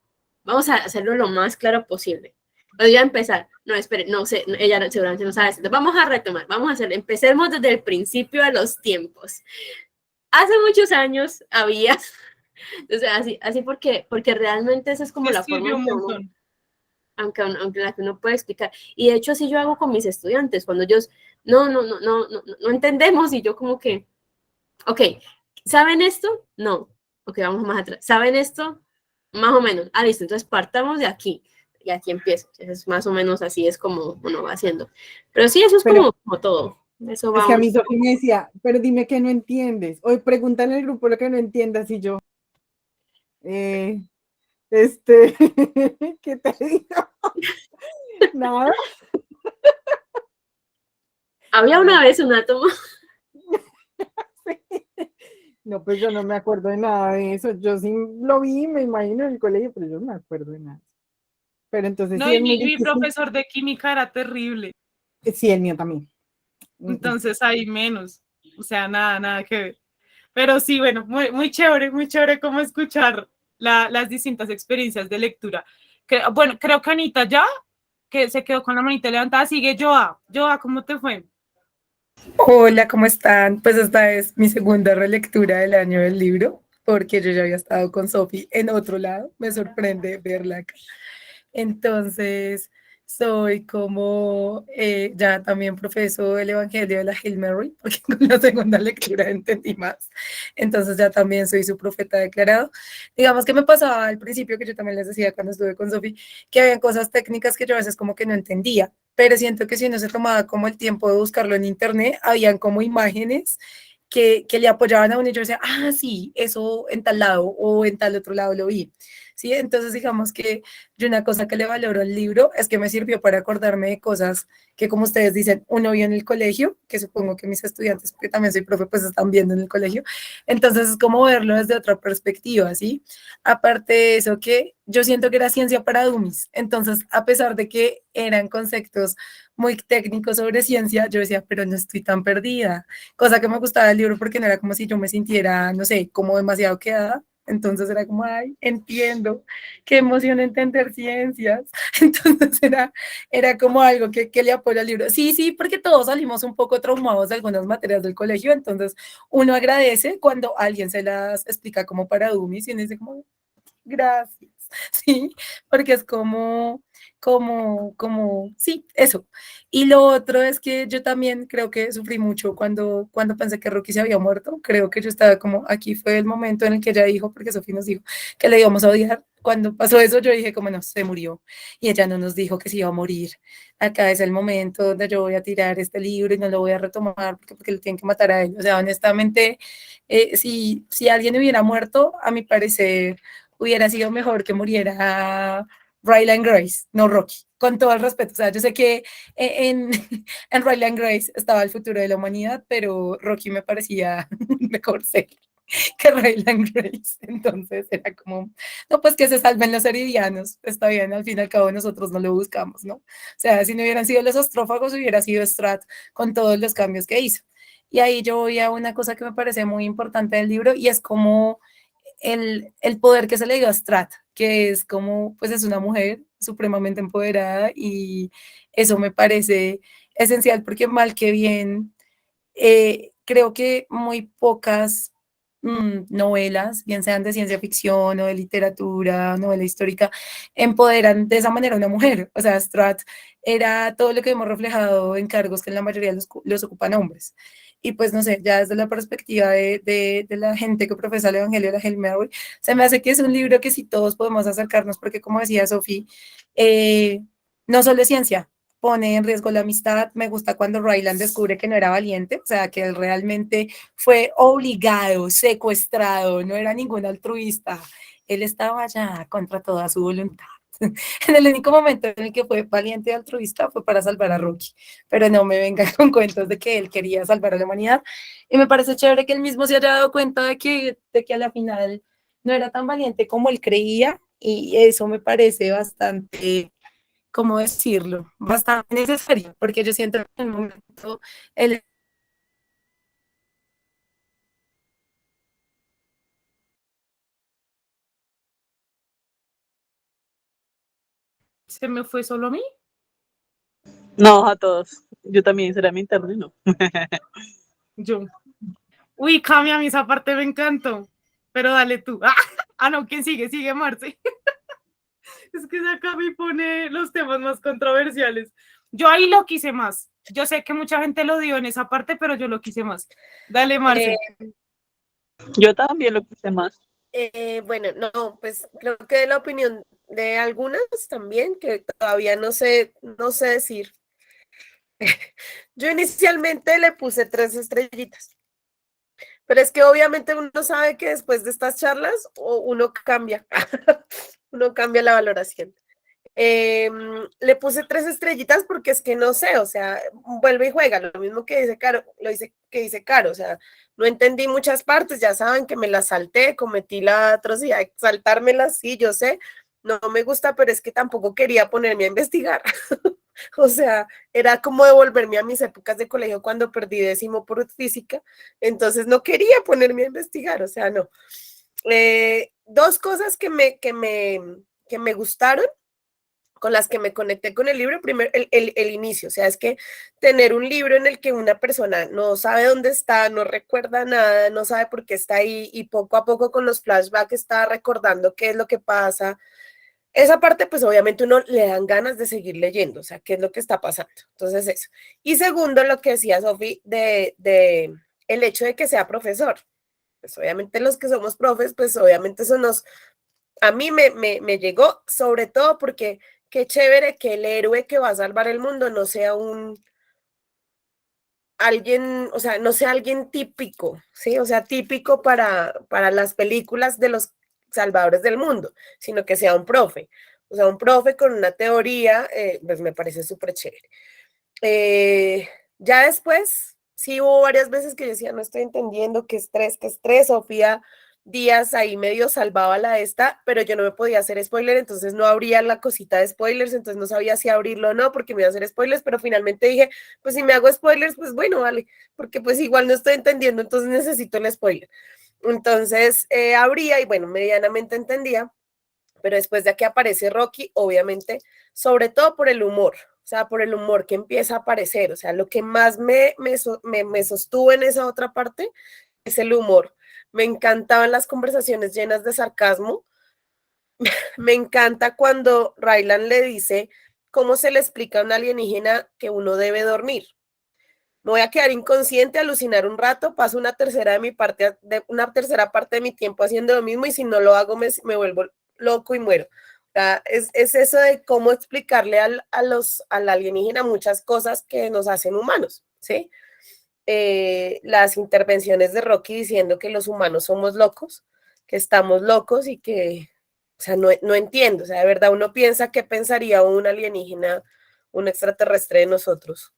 vamos a hacerlo lo más claro posible. Pero ya empezar, no, espere, no sé, ella seguramente no sabe eso. Vamos a retomar, vamos a hacer, empecemos desde el principio de los tiempos. Hace muchos años había, o sea, así porque realmente esa es como la forma en que uno, aunque la que uno puede explicar. Y de hecho así yo hago con mis estudiantes, cuando ellos no entendemos y yo como que, ok, ¿saben esto? No, ok, vamos más atrás. ¿Saben esto? Más o menos. Listo, entonces partamos de aquí. Y aquí empiezo. Es más o menos así es como uno va haciendo. Pero sí, eso es como todo. Eso
es que a mí Sofía me decía, pero dime que no entiendes. Hoy pregúntale al grupo lo que no entiendas y yo. ¿Qué te digo? Nada.
Había una vez un átomo.
Sí. No, pues yo no me acuerdo de nada de eso. Yo sí lo vi, me imagino en el colegio, pero yo no me acuerdo de nada. Pero entonces
no,
sí,
y mi profesor de química era terrible.
Sí, el mío también.
Entonces hay menos, o sea, nada que ver. Pero sí, bueno, muy chévere como escuchar las distintas experiencias de lectura. Bueno, creo que Anita ya que se quedó con la manita levantada, sigue Joa. Joa, ¿cómo te fue?
Hola, ¿cómo están? Pues esta es mi segunda relectura del año del libro, porque yo ya había estado con Sofi en otro lado, me sorprende verla acá. Entonces, soy como ya también profeso el Evangelio de la Hail Mary, porque con la segunda lectura entendí más. Entonces ya también soy su profeta declarado. Digamos que me pasaba al principio, que yo también les decía cuando estuve con Sofi, que había cosas técnicas que yo a veces como que no entendía, pero siento que si uno se tomaba como el tiempo de buscarlo en internet, habían como imágenes que le apoyaban a uno y yo decía, ah, sí, eso en tal lado o en tal otro lado lo vi. Sí, entonces digamos que yo una cosa que le valoro al libro es que me sirvió para acordarme de cosas que, como ustedes dicen, uno vio en el colegio, que supongo que mis estudiantes, porque también soy profe, pues están viendo en el colegio. Entonces es como verlo desde otra perspectiva, ¿sí? Aparte de eso, que yo siento que era ciencia para dummies. Entonces, a pesar de que eran conceptos muy técnicos sobre ciencia, yo decía, pero no estoy tan perdida. Cosa que me gustaba del libro porque no era como si yo me sintiera, no sé, como demasiado quedada. Entonces era como, ay, entiendo, qué emoción entender ciencias. Entonces era como algo que le apoya al libro. Sí, sí, porque todos salimos un poco traumados de algunas materias del colegio, entonces uno agradece cuando alguien se las explica como para dummies y uno dice como, gracias, sí, porque es sí, eso. Y lo otro es que yo también creo que sufrí mucho cuando pensé que Rocky se había muerto. Creo que yo estaba como, aquí fue el momento en el que ella dijo, porque Sofía nos dijo que le íbamos a odiar. Cuando pasó eso, yo dije, como no, se murió. Y ella no nos dijo que se iba a morir. Acá es el momento donde yo voy a tirar este libro y no lo voy a retomar porque le tienen que matar a él. O sea, honestamente, si alguien hubiera muerto, a mi parecer, hubiera sido mejor que muriera Ryland Grace, no Rocky, con todo el respeto. O sea, yo sé que en, en Ryland Grace estaba el futuro de la humanidad, pero Rocky me parecía mejor ser que Ryland Grace. Entonces era como, no, pues que se salven los heridianos. Está bien, al fin y al cabo nosotros no lo buscamos, ¿no? O sea, si no hubieran sido los astrófagos, hubiera sido Strat con todos los cambios que hizo. Y ahí yo voy a una cosa que me parece muy importante del libro y es como el poder que se le dio a Strat, que es como, pues es una mujer supremamente empoderada y eso me parece esencial porque mal que bien, creo que muy pocas novelas, bien sean de ciencia ficción o de literatura, novela histórica, empoderan de esa manera a una mujer. O sea, Strat era todo lo que hemos reflejado en cargos que en la mayoría los ocupan hombres. Y pues no sé, ya desde la perspectiva de la gente que profesa el Evangelio de la Hail Mary, se me hace que es un libro que sí todos podemos acercarnos, porque como decía Sofi, no solo es ciencia, pone en riesgo la amistad. Me gusta cuando Ryland descubre que no era valiente, o sea, que él realmente fue obligado, secuestrado, no era ningún altruista, él estaba allá contra toda su voluntad. En el único momento en el que fue valiente y altruista fue para salvar a Rocky, pero no me venga con cuentos de que él quería salvar a la humanidad. Y me parece chévere que él mismo se haya dado cuenta de que a la final no era tan valiente como él creía, y eso me parece bastante, ¿cómo decirlo? Bastante necesario, porque yo siento que en un momento él.
¿Se me fue solo a mí?
No, a todos. Yo también, será mi internet, no.
Yo. Uy, Cami, a mí esa parte me encantó. Pero dale tú. Ah, no, ¿quién sigue? Sigue Marce. Es que esa Cami pone los temas más controversiales. Yo ahí lo quise más. Yo sé que mucha gente lo dio en esa parte, pero yo lo quise más. Dale, Marce.
Yo también lo quise más.
Bueno, no, pues creo que la opinión de algunas también, que todavía no sé decir. Yo inicialmente le puse 3 estrellitas, pero es que obviamente uno sabe que después de estas charlas uno cambia, uno cambia la valoración. Le puse 3 estrellitas porque es que no sé, o sea, vuelve y juega, lo mismo que dice Caro, que dice Caro, o sea, no entendí muchas partes, ya saben que me las salté, cometí la atrocidad de saltármelas, sí, yo sé, no me gusta, pero es que tampoco quería ponerme a investigar. O sea, era como devolverme a mis épocas de colegio cuando perdí 10º por física, entonces no quería ponerme a investigar, o sea, no. 2 cosas que me gustaron con las que me conecté con el libro, primero el inicio, o sea, es que tener un libro en el que una persona no sabe dónde está, no recuerda nada, no sabe por qué está ahí y poco a poco con los flashbacks está recordando qué es lo que pasa. Esa parte, pues obviamente uno le dan ganas de seguir leyendo, o sea, qué es lo que está pasando. Entonces eso. Y segundo, lo que decía Sofi de el hecho de que sea profesor. Pues obviamente los que somos profes, pues obviamente eso a mí me llegó, sobre todo porque qué chévere que el héroe que va a salvar el mundo no sea alguien, o sea, no sea alguien típico, ¿sí? O sea, típico para las películas de los salvadores del mundo, sino que sea un profe. O sea, un profe con una teoría, pues me parece súper chévere. Ya después, sí hubo varias veces que yo decía, no estoy entendiendo qué estrés, Sofía Díaz ahí medio salvaba la esta, pero yo no me podía hacer spoiler, entonces no abría la cosita de spoilers, entonces no sabía si abrirlo o no, porque me iba a hacer spoilers, pero finalmente dije, pues si me hago spoilers, pues bueno, vale, porque pues igual no estoy entendiendo, entonces necesito el spoiler. Entonces abría y bueno, medianamente entendía, pero después de que aparece Rocky, obviamente, sobre todo por el humor, o sea, por el humor que empieza a aparecer, o sea, lo que más me sostuvo en esa otra parte es el humor. Me encantaban las conversaciones llenas de sarcasmo. Me encanta cuando Ryland le dice cómo se le explica a un alienígena que uno debe dormir. Me voy a quedar inconsciente, alucinar un rato, paso una tercera parte de mi tiempo haciendo lo mismo y si no lo hago me vuelvo loco y muero. O sea, es eso de cómo explicarle al alienígena muchas cosas que nos hacen humanos, ¿sí? Las intervenciones de Rocky diciendo que los humanos somos locos, que estamos locos y que, o sea, no entiendo, o sea, de verdad uno piensa qué pensaría un alienígena, un extraterrestre de nosotros,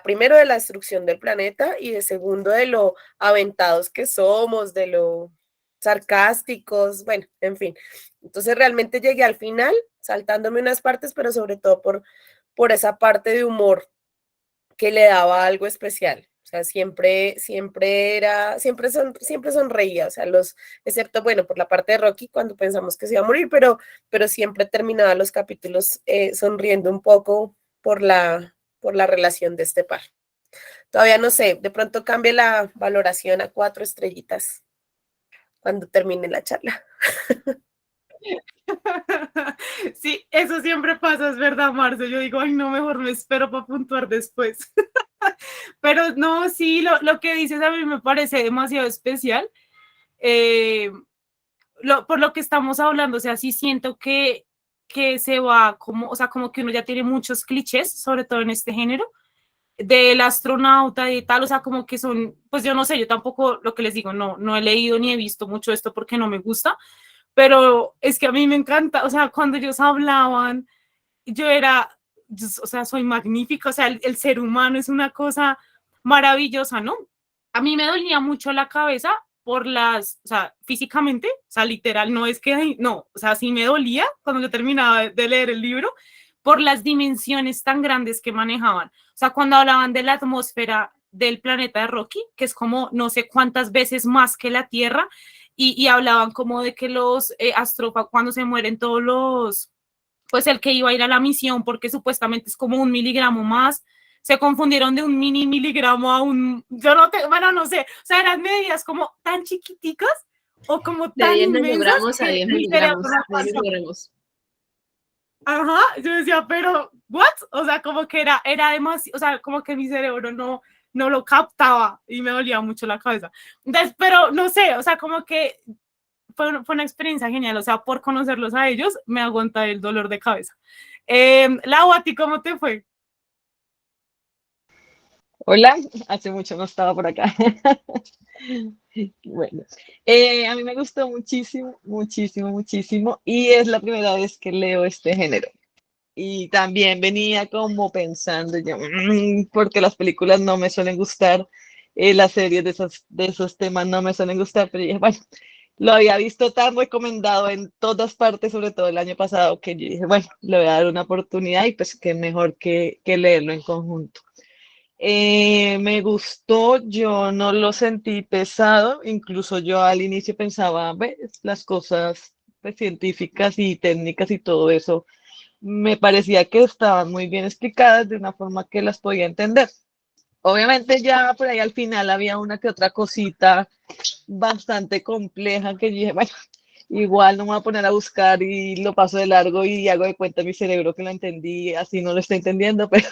primero de la destrucción del planeta y de segundo de lo aventados que somos, de lo sarcásticos, bueno, en fin. Entonces realmente llegué al final, saltándome unas partes, pero sobre todo por esa parte de humor que le daba algo especial. O sea, siempre sonreía, o sea, excepto, bueno, por la parte de Rocky cuando pensamos que se iba a morir, pero siempre terminaba los capítulos sonriendo un poco por la relación de este par. Todavía no sé, de pronto cambie la valoración a 4 estrellitas cuando termine la charla.
Sí, eso siempre pasa, es verdad, Marce. Yo digo, ay, no, mejor me espero para puntuar después. Pero no, sí, lo que dices a mí me parece demasiado especial. Por lo que estamos hablando, o sea, sí siento que se va como, o sea, como que uno ya tiene muchos clichés, sobre todo en este género, del astronauta y tal, o sea, como que son, pues yo no sé, yo tampoco, lo que les digo, no he leído ni he visto mucho esto porque no me gusta, pero es que a mí me encanta, o sea, cuando ellos hablaban, o sea, soy magnífica, o sea, el ser humano es una cosa maravillosa, ¿no? A mí me dolía mucho la cabeza o sea, físicamente, o sea, literal, no es que, no, o sea, sí me dolía cuando yo terminaba de leer el libro por las dimensiones tan grandes que manejaban. O sea, cuando hablaban de la atmósfera del planeta de Rocky, que es como no sé cuántas veces más que la Tierra, y hablaban como de que los astrófagos, cuando se mueren todos los, pues el que iba a ir a la misión, porque supuestamente es como 1 miligramo más, se confundieron de 1 miligramo a bueno, no sé, o sea, eran medidas como tan chiquiticas o como
De
tan
10
inmensas
miligramos a
que
10
mi cerebro
miligramos.
no
10
alcanzó.
miligramos.
Ajá, yo decía, pero, ¿what? O sea, como que era demasiado, o sea, como que mi cerebro no lo captaba y me dolía mucho la cabeza. Entonces, pero no sé, o sea, como que fue una experiencia genial, o sea, por conocerlos a ellos, me aguanta el dolor de cabeza. Lau, ¿a ti cómo te fue?
Hola, hace mucho no estaba por acá. Bueno, a mí me gustó muchísimo, muchísimo, muchísimo y es la primera vez que leo este género. Y también venía como pensando yo, porque las películas no me suelen gustar, las series de esos temas no me suelen gustar, pero dije, bueno, lo había visto tan recomendado en todas partes, sobre todo el año pasado, que yo dije, bueno, le voy a dar una oportunidad y pues qué mejor que leerlo en conjunto. Me gustó, yo no lo sentí pesado, incluso yo al inicio pensaba, ves, las cosas pues, científicas y técnicas y todo eso, me parecía que estaban muy bien explicadas de una forma que las podía entender. Obviamente ya por ahí al final había una que otra cosita bastante compleja que yo dije, bueno, igual no me voy a poner a buscar y lo paso de largo y hago de cuenta mi cerebro que lo entendí, así no lo estoy entendiendo, pero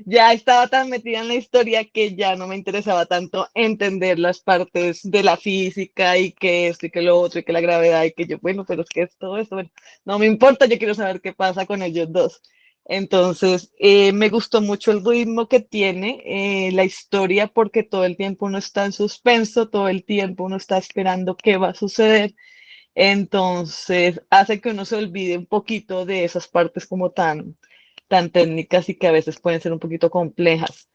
ya estaba tan metida en la historia que ya no me interesaba tanto entender las partes de la física y que esto y que lo otro y que la gravedad y que yo, bueno, pero es que es todo esto, bueno, no me importa, yo quiero saber qué pasa con ellos dos. Entonces, me gustó mucho el ritmo que tiene la historia porque todo el tiempo uno está en suspenso, todo el tiempo uno está esperando qué va a suceder. Entonces, hace que uno se olvide un poquito de esas partes como tan técnicas y que a veces pueden ser un poquito complejas.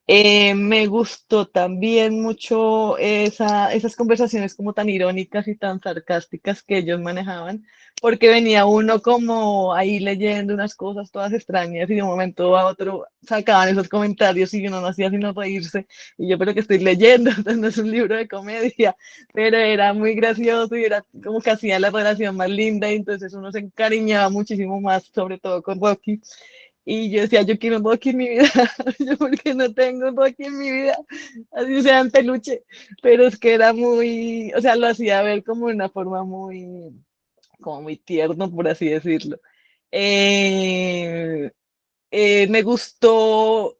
Me gustó también mucho esas conversaciones como tan irónicas y tan sarcásticas que ellos manejaban, porque venía uno como ahí leyendo unas cosas todas extrañas y de un momento a otro sacaban esos comentarios y uno no hacía sino reírse. Y yo, pero que estoy leyendo, no es un libro de comedia, pero era muy gracioso y era como que hacía la relación más linda y entonces uno se encariñaba muchísimo más, sobre todo con Rocky. Y yo decía, yo quiero un Rocky en mi vida, yo porque no tengo un Rocky en mi vida, así sea en peluche, pero es que era muy, o sea, lo hacía ver como de una forma muy, como muy tierno, por así decirlo. Eh, me gustó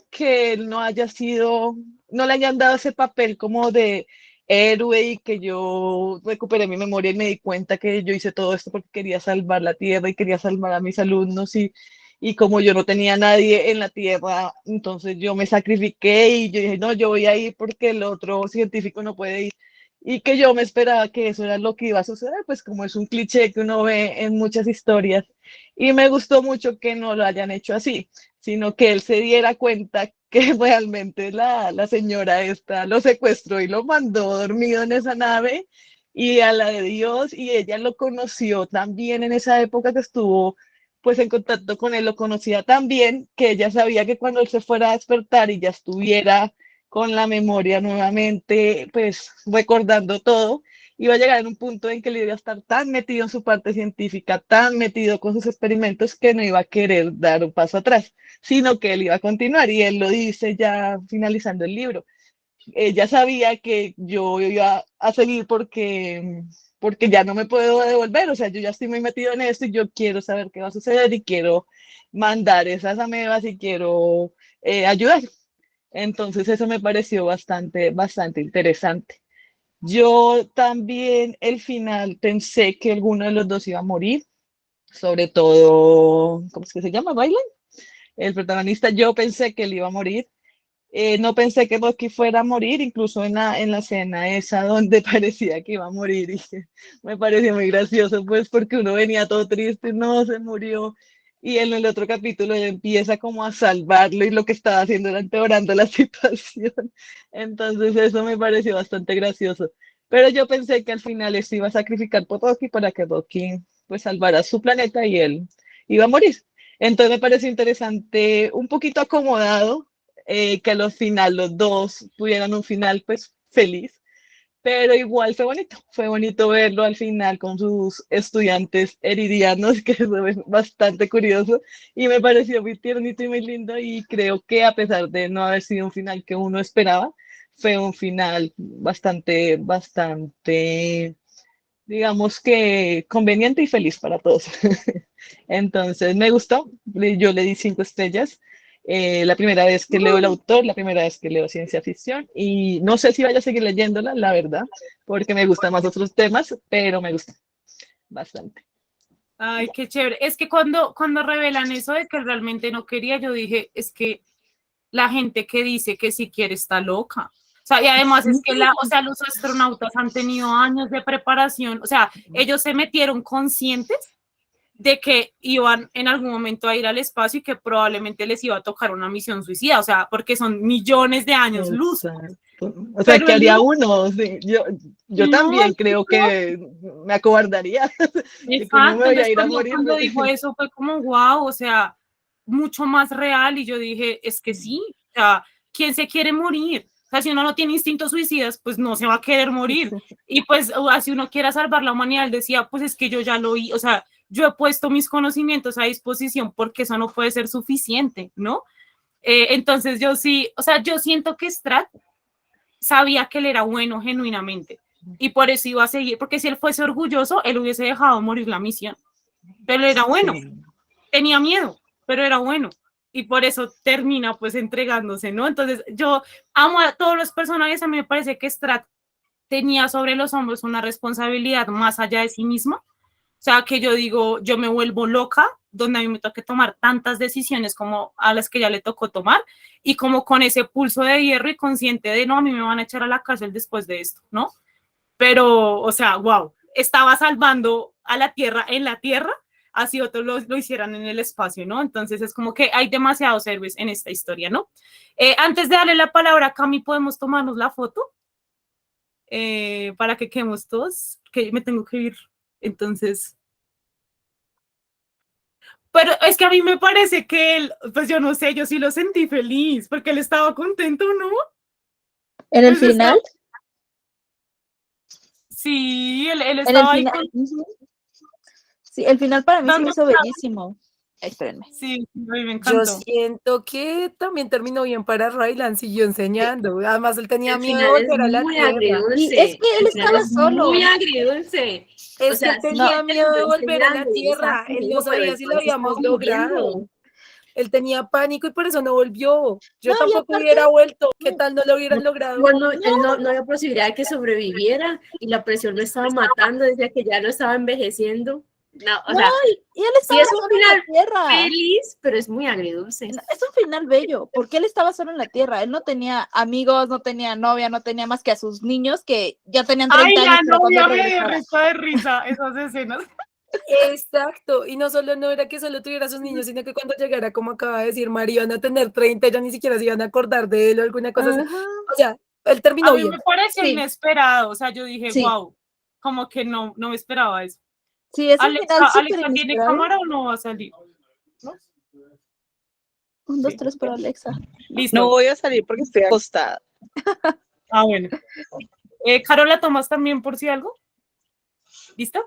que él no haya sido, no le hayan dado ese papel como de héroe y que yo recuperé mi memoria y me di cuenta que yo hice todo esto porque quería salvar la tierra y quería salvar a mis alumnos y como yo no tenía nadie en la tierra, entonces yo me sacrifiqué y yo dije, no, yo voy a ir porque el otro científico no puede ir. Y que yo me esperaba que eso era lo que iba a suceder, pues como es un cliché que uno ve en muchas historias. Y me gustó mucho que no lo hayan hecho así, sino que él se diera cuenta que realmente la señora esta lo secuestró y lo mandó dormido en esa nave y a la de Dios, y ella lo conoció también en esa época que estuvo pues en contacto con él, lo conocía tan bien que ella sabía que cuando él se fuera a despertar y ya estuviera con la memoria nuevamente, pues recordando todo, iba a llegar en un punto en que le iba a estar tan metido en su parte científica, tan metido con sus experimentos, que no iba a querer dar un paso atrás, sino que él iba a continuar. Y él lo dice ya finalizando el libro. Ella sabía que yo iba a seguir porque ya no me puedo devolver, o sea, yo ya estoy muy metido en esto y yo quiero saber qué va a suceder y quiero mandar esas amebas y quiero ayudar. Entonces eso me pareció bastante interesante. Yo también el final pensé que alguno de los dos iba a morir, sobre todo, ¿cómo es que se llama? ¿Bailan? El protagonista, yo pensé que él iba a morir. No pensé que Rocky fuera a morir, incluso en la escena esa donde parecía que iba a morir. Y me pareció muy gracioso, pues porque uno venía todo triste, no, se murió. Y en el otro capítulo él empieza como a salvarlo y lo que estaba haciendo era empeorando la situación. Entonces eso me pareció bastante gracioso. Pero yo pensé que al final se iba a sacrificar por Rocky para que Rocky pues salvara su planeta y él iba a morir. Entonces me pareció interesante, un poquito acomodado, que a los final los dos tuvieran un final pues feliz, pero igual fue bonito verlo al final con sus estudiantes heridianos, que es bastante curioso y me pareció muy tiernito y muy lindo y creo que a pesar de no haber sido un final que uno esperaba, fue un final bastante, digamos que conveniente y feliz para todos. Entonces me gustó, yo le di 5 estrellas. La primera vez que leo el autor, la primera vez que leo ciencia ficción y no sé si vaya a seguir leyéndola, la verdad, porque me gustan más otros temas, pero me gusta bastante.
Ay, qué chévere. Es que cuando revelan eso de que realmente no quería, yo dije, es que la gente que dice que si quiere está loca. O sea, y además es que los astronautas han tenido años de preparación, o sea, ellos se metieron conscientes de que iban en algún momento a ir al espacio y que probablemente les iba a tocar una misión suicida, o sea, porque son millones de años luz.
O sea, ¿qué haría uno? Sí, yo también creo que me acobardaría.
Exacto, entonces cuando dijo eso fue como wow, o sea, mucho más real y yo dije, es que sí, o sea, ¿quién se quiere morir? O sea, si uno no tiene instintos suicidas, pues no se va a querer morir. Y pues así uno quiera salvar la humanidad, él decía, pues es que yo ya lo vi, o sea, yo he puesto mis conocimientos a disposición porque eso no puede ser suficiente, ¿no? Entonces yo sí, o sea, yo siento que Strat sabía que él era bueno genuinamente y por eso iba a seguir, porque si él fuese orgulloso, él hubiese dejado morir la misión, pero él era bueno, tenía miedo, pero era bueno y por eso termina pues entregándose, ¿no? Entonces yo amo a todos los personajes, a mí me parece que Strat tenía sobre los hombros una responsabilidad más allá de sí mismo. O sea, que yo digo, yo me vuelvo loca, donde a mí me toca tomar tantas decisiones como a las que ya le tocó tomar, y como con ese pulso de hierro y consciente de, no, a mí me van a echar a la cárcel después de esto, ¿no? Pero, o sea, wow, estaba salvando a la Tierra en la Tierra, así otros lo hicieran en el espacio, ¿no? Entonces es como que hay demasiados héroes en esta historia, ¿no? Antes de darle la palabra a Cami, ¿podemos tomarnos la foto? Para que quedemos todos, que me tengo que ir. Entonces, pero es que a mí me parece que él, pues yo no sé, yo sí lo sentí feliz, porque él estaba contento, ¿no?
En el
Pues
final,
sí, él
en el
estaba ahí
final, sí, el final para mí se me
dando
hizo bellísimo. Ay, espérenme.
sí, a mí me
Yo
encantó.
siento que también terminó bien para Rylan, siguió enseñando. Además, él tenía
El
miedo de
final es
volver a la
muy
Tierra.
agridulce.
Y es que él
El final
estaba
es
solo.
muy agridulce. O
Es que
sea,
él
sí,
tenía
él
miedo de
terminó
volver a la
enseñando y
Tierra.
exacto,
Él
digo,
no
pero
sabía
el
si lo
man se
habíamos
estaba muriendo.
logrado. Él tenía pánico y por eso no volvió. Yo
No, y
tampoco
aparte,
hubiera vuelto. ¿Qué tal no lo hubieran logrado?
Igual no había posibilidad de que sobreviviera y la presión lo estaba matando, decía que ya lo estaba envejeciendo. No, o
no,
sea,
y él
sí
estaba
es un
solo en la
final
Tierra.
feliz, pero es muy agridulce.
Es un final bello, porque él estaba solo en la Tierra. Él no tenía amigos, no tenía novia, no tenía más que a sus niños que ya tenían 30
Ay, la
años para cuando
novia
él
me dio
regresara.
risa de risa esas escenas.
Exacto. Y no solo no era que solo tuviera a sus niños, sino que cuando llegara, como acaba de decir Mario, iban a tener 30, ya ni siquiera se iban a acordar de él o alguna cosa así.
Ajá.
O sea, él
A
terminó
mí
bien.
me pareció
Sí,
inesperado, o sea, yo dije,
sí,
wow, como que no me esperaba eso.
sí, es un final súper
Alexa, ¿tiene
inesperado.
cámara o no va a salir? ¿No?
1, 2, 3 por Alexa.
No
Listo.
voy a salir porque estoy acostada.
Ah, bueno. Carola, ¿tomas también por si algo? ¿Listo?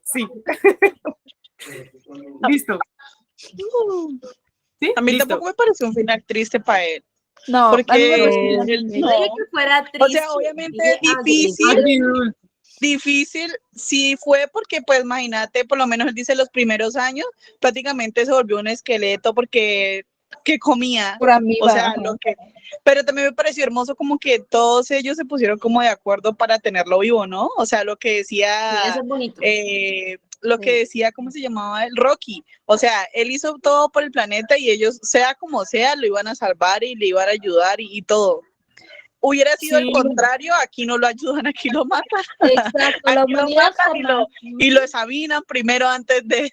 Sí. Listo. ¿Sí?
A mí
Listo.
tampoco me pareció un final triste para él.
No, a mí me
Porque
pareció un final
él
muy
No
bello.
dije que fuera
O
triste,
sea, obviamente
dije
es difícil,
agridulce.
difícil sí fue porque pues imagínate, por lo menos él dice los primeros años, prácticamente se volvió un esqueleto porque que comía,
Por
o
amiba,
sea,
ajá.
lo que, pero también me pareció hermoso como que todos ellos se pusieron como de acuerdo para tenerlo vivo, ¿no? O sea, lo que
Sí,
decía,
eso es bonito.
lo que
Sí.
decía, ¿cómo se llamaba? El Rocky, o sea, él hizo todo por el planeta y ellos, sea como sea, lo iban a salvar y le iban a ayudar y todo. Hubiera sido el
Sí.
contrario, aquí no lo ayudan, aquí lo matan.
Exacto, la
Aquí lo
humanidad
matan
jamás,
y lo examinan primero antes de...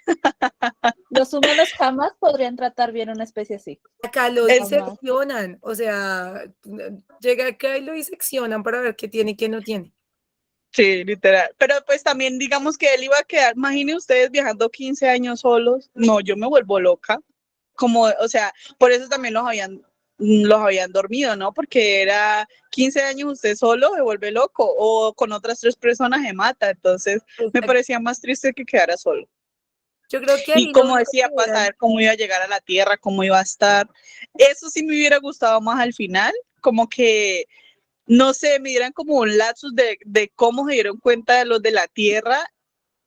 los humanos jamás podrían tratar bien a una especie así.
Acá lo
Él
diseccionan, o sea, llega acá y lo diseccionan para ver qué tiene y qué no tiene.
Sí, literal. Pero pues también digamos que él iba a quedar, imaginen ustedes viajando 15 años solos. No, yo me vuelvo loca. Como, o sea, por eso también los habían dormido, ¿no? Porque era 15 años usted solo, se vuelve loco, o con otras 3 personas se mata. Entonces me parecía más triste que quedara solo.
Yo creo que
Y
ahí lo
como
único
decía,
que
para
eran-
saber cómo iba a llegar a la Tierra, cómo iba a estar. Eso sí me hubiera gustado más al final, como que, no sé, me dieran como un lapsus de cómo se dieron cuenta de los de la Tierra,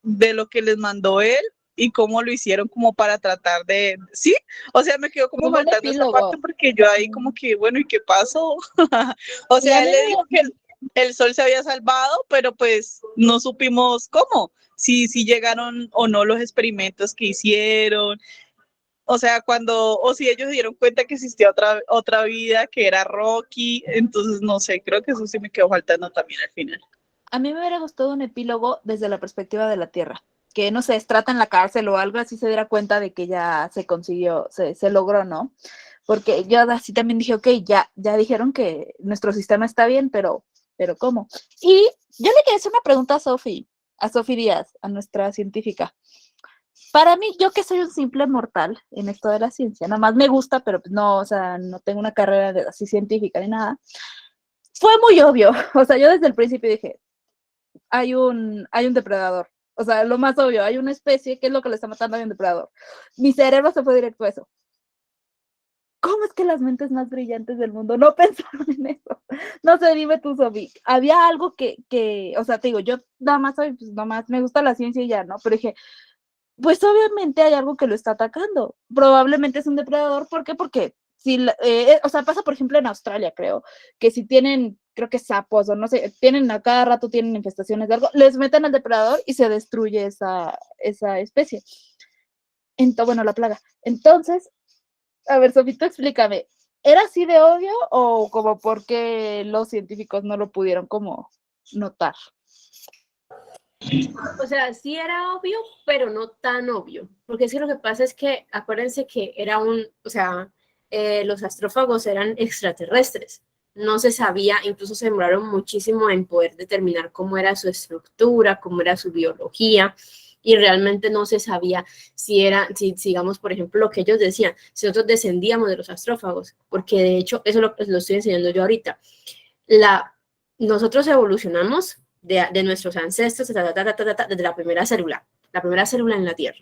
de lo que les mandó él y cómo lo hicieron como para tratar de, sí, o sea, me quedó como
Un buen
faltando esa parte
epílogo.
porque yo ahí como que, bueno, ¿y qué pasó? O
Y a
sea, él
mí
le dijo que el sol se había salvado, pero pues no supimos cómo, si llegaron o no los experimentos que hicieron. O sea, o si ellos se dieron cuenta que existía otra vida, que era Rocky, entonces no sé, creo que eso sí me quedó faltando también al final.
a mí me hubiera gustado un epílogo desde la perspectiva de la Tierra, que no sé, trata en la cárcel o algo así, se diera cuenta de que ya se consiguió, se logró, ¿no? Porque yo así también dije, ok, ya dijeron que nuestro sistema está bien, pero ¿cómo? Y yo le quería hacer una pregunta a Sofi Díaz, a nuestra científica. Para mí, yo que soy un simple mortal en esto de la ciencia, nada más me gusta, pero pues no, o sea, no tengo una carrera así científica ni nada, fue muy obvio. O sea, yo desde el principio dije, hay un depredador. O sea, lo más obvio, hay una especie, ¿qué es lo que le está matando? Hay un depredador. Mi cerebro se fue directo a eso. ¿Cómo es que las mentes más brillantes del mundo no pensaron en eso? No sé, dime tú, Sofi. Había algo o sea, te digo, yo nada más soy, pues nada más me gusta la ciencia y ya, ¿no? Pero dije, pues obviamente hay algo que lo está atacando. Probablemente es un depredador. ¿Por qué? Porque si, o sea, pasa por ejemplo en Australia, creo, que si tienen, creo que sapos o no sé, tienen a cada rato tienen infestaciones de algo, les meten al depredador y se destruye esa especie. Bueno, la plaga. Entonces, a ver, Sofito, explícame. ¿Era así de obvio o como porque los científicos no lo pudieron como notar?
O sea, sí era obvio, pero no tan obvio, porque es que lo que pasa es que, acuérdense que o sea, los astrófagos eran extraterrestres, no se sabía, incluso se demoraron muchísimo en poder determinar cómo era su estructura, cómo era su biología, y realmente no se sabía si digamos, por ejemplo, lo que ellos decían, si nosotros descendíamos de los astrófagos, porque de hecho, eso lo estoy enseñando yo ahorita, nosotros evolucionamos de nuestros ancestros desde la primera célula en la Tierra.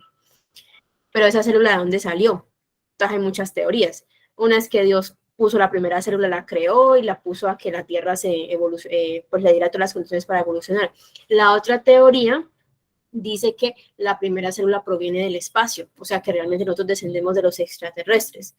Pero esa célula, ¿de dónde salió? Entonces hay muchas teorías. Una es que Dios puso la primera célula, la creó y la puso a que la Tierra pues le diera todas las condiciones para evolucionar. La otra teoría dice que la primera célula proviene del espacio, o sea que realmente nosotros descendemos de los extraterrestres.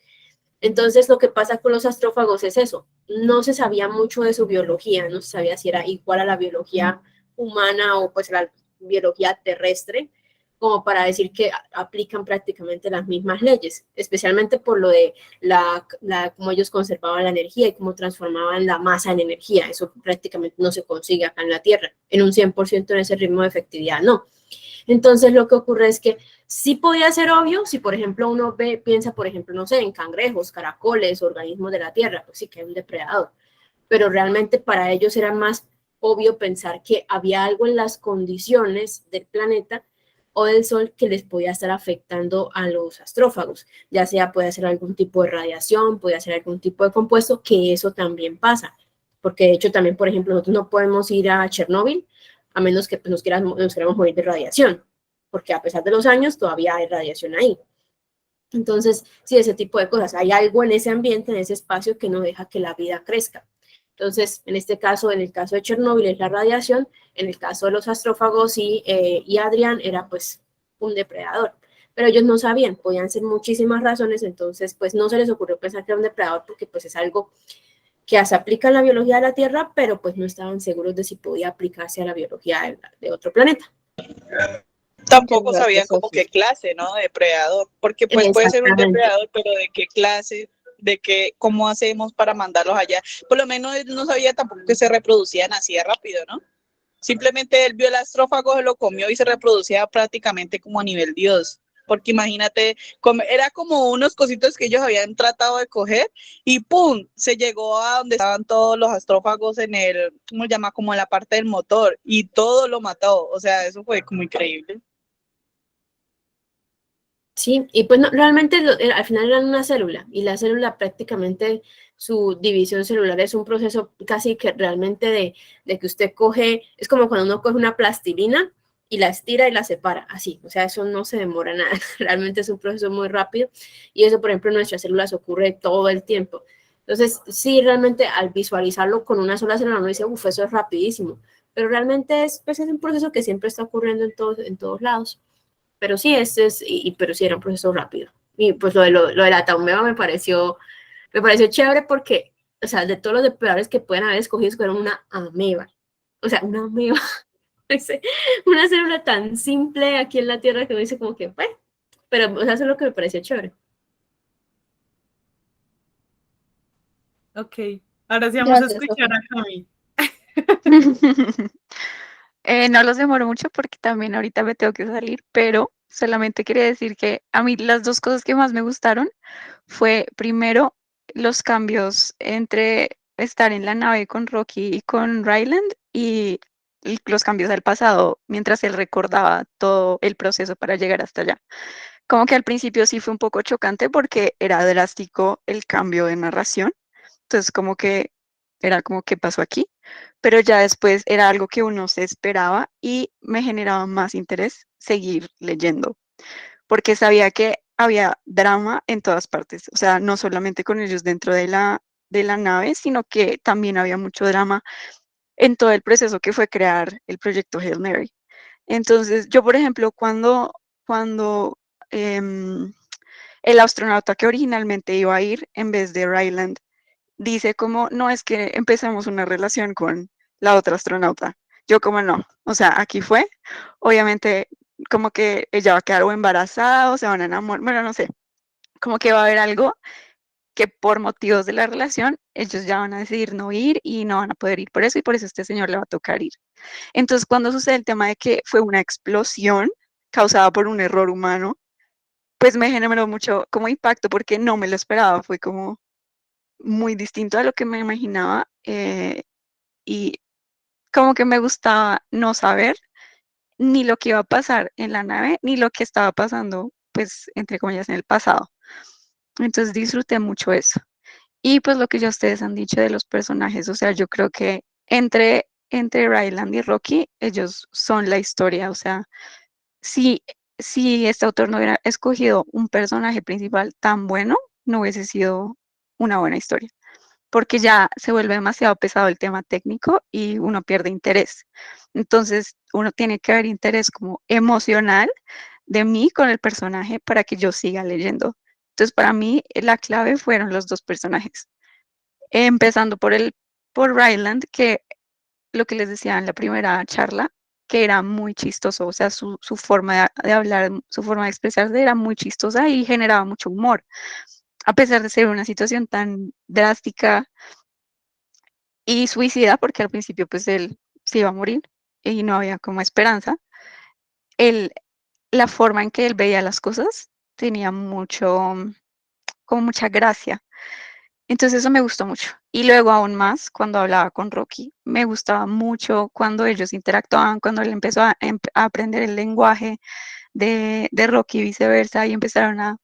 Entonces, lo que pasa con los astrófagos es eso. No se sabía mucho de su biología, no se sabía si era igual a la biología humana o pues la biología terrestre, como para decir que aplican prácticamente las mismas leyes, especialmente por lo de cómo ellos conservaban la energía y cómo transformaban la masa en energía. Eso prácticamente no se consigue acá en la Tierra. En un 100% en ese ritmo de efectividad, no. Entonces, lo que ocurre es que sí podía ser obvio si, por ejemplo, uno piensa, por ejemplo, no sé, en cangrejos, caracoles, organismos de la tierra, pues sí que hay un depredador. Pero realmente para ellos era más obvio pensar que había algo en las condiciones del planeta o del Sol que les podía estar afectando a los astrófagos, ya sea puede ser algún tipo de radiación, puede ser algún tipo de compuesto, que eso también pasa. Porque de hecho también, por ejemplo, nosotros no podemos ir a Chernóbil a menos que pues, nos queramos morir de radiación, porque a pesar de los años todavía hay radiación ahí. Entonces, sí, ese tipo de cosas. Hay algo en ese ambiente, en ese espacio, que no deja que la vida crezca. Entonces, en este caso, en el caso de Chernóbil es la radiación, en el caso de los astrófagos y Adrián era pues un depredador. Pero ellos no sabían, podían ser muchísimas razones, entonces pues no se les ocurrió pensar que era un depredador porque pues es algo que se aplica en la biología de la Tierra, pero pues no estaban seguros de si podía aplicarse a la biología de otro planeta.
Tampoco sabían como qué clase, ¿no? De depredador, porque pues puede ser un depredador, pero de qué clase, cómo hacemos para mandarlos allá. Por lo menos él no sabía tampoco que se reproducían así de rápido, ¿no? Simplemente él vio el astrófago, se lo comió y se reproducía prácticamente como a nivel Dios. Porque imagínate, era como unos cositos que ellos habían tratado de coger y ¡pum! Se llegó a donde estaban todos los astrófagos ¿cómo se llama? Como en la parte del motor y todo lo mató. O sea, eso fue como increíble.
Sí, y pues no, realmente al final eran una célula y la célula prácticamente su división celular es un proceso casi que realmente de que usted coge, es como cuando uno coge una plastilina y la estira y la separa, así, o sea, eso no se demora nada, realmente es un proceso muy rápido y eso, por ejemplo, en nuestras células ocurre todo el tiempo. Entonces, sí, realmente al visualizarlo con una sola célula uno dice, uff, eso es rapidísimo, pero realmente pues, es un proceso que siempre está ocurriendo en todos lados. Pero sí, pero sí era un proceso rápido. Y pues lo de la taumeba me pareció chévere porque, o sea, de todos los depredadores que pueden haber escogido, escogieron una ameba. O sea, una ameba. Una célula tan simple aquí en la Tierra que uno dice como que, bueno, pero, o sea, eso es lo que me pareció chévere.
Ok, ahora sí vamos a escuchar a Cami.
No los demoro mucho porque también ahorita me tengo que salir, pero solamente quería decir que a mí las dos cosas que más me gustaron fue primero los cambios entre estar en la nave con Rocky y con Ryland y los cambios al pasado mientras él recordaba todo el proceso para llegar hasta allá. Como que al principio sí fue un poco chocante porque era drástico el cambio de narración. Entonces como que era como, ¿qué pasó aquí? Pero ya después era algo que uno se esperaba y me generaba más interés seguir leyendo, porque sabía que había drama en todas partes, o sea, no solamente con ellos dentro de la nave, sino que también había mucho drama en todo el proceso que fue crear el proyecto Hail Mary. Entonces, yo, por ejemplo, cuando el astronauta que originalmente iba a ir en vez de Ryland dice como, no es que empezamos una relación con la otra astronauta. Yo como no, o sea, aquí fue, obviamente como que ella va a quedar o embarazada o se van a enamorar, bueno, no sé, como que va a haber algo que por motivos de la relación ellos ya van a decidir no ir y no van a poder ir por eso y por eso este señor le va a tocar ir. Entonces cuando sucede el tema de que fue una explosión causada por un error humano, pues me generó mucho como impacto porque no me lo esperaba, fue como muy distinto a lo que me imaginaba y como que me gustaba no saber ni lo que iba a pasar en la nave, ni lo que estaba pasando, pues, entre comillas, en el pasado. Entonces disfruté mucho eso. Y pues lo que ya ustedes han dicho de los personajes, o sea, yo creo que entre Ryland y Rocky, ellos son la historia, o sea, si, si este autor no hubiera escogido un personaje principal tan bueno, no hubiese sido una buena historia, porque ya se vuelve demasiado pesado el tema técnico y uno pierde interés. Entonces, uno tiene que haber interés como emocional de mí con el personaje para que yo siga leyendo. Entonces, para mí, la clave fueron los dos personajes. Empezando por Ryland, que lo que les decía en la primera charla, que era muy chistoso, o sea, su forma de hablar, su forma de expresarse era muy chistosa y generaba mucho humor, a pesar de ser una situación tan drástica y suicida, porque al principio pues él se iba a morir y no había como esperanza. Él, la forma en que él veía las cosas tenía mucho, como mucha gracia. Entonces eso me gustó mucho. Y luego aún más cuando hablaba con Rocky, me gustaba mucho cuando ellos interactuaban, cuando él empezó a aprender el lenguaje de Rocky y viceversa y empezaron a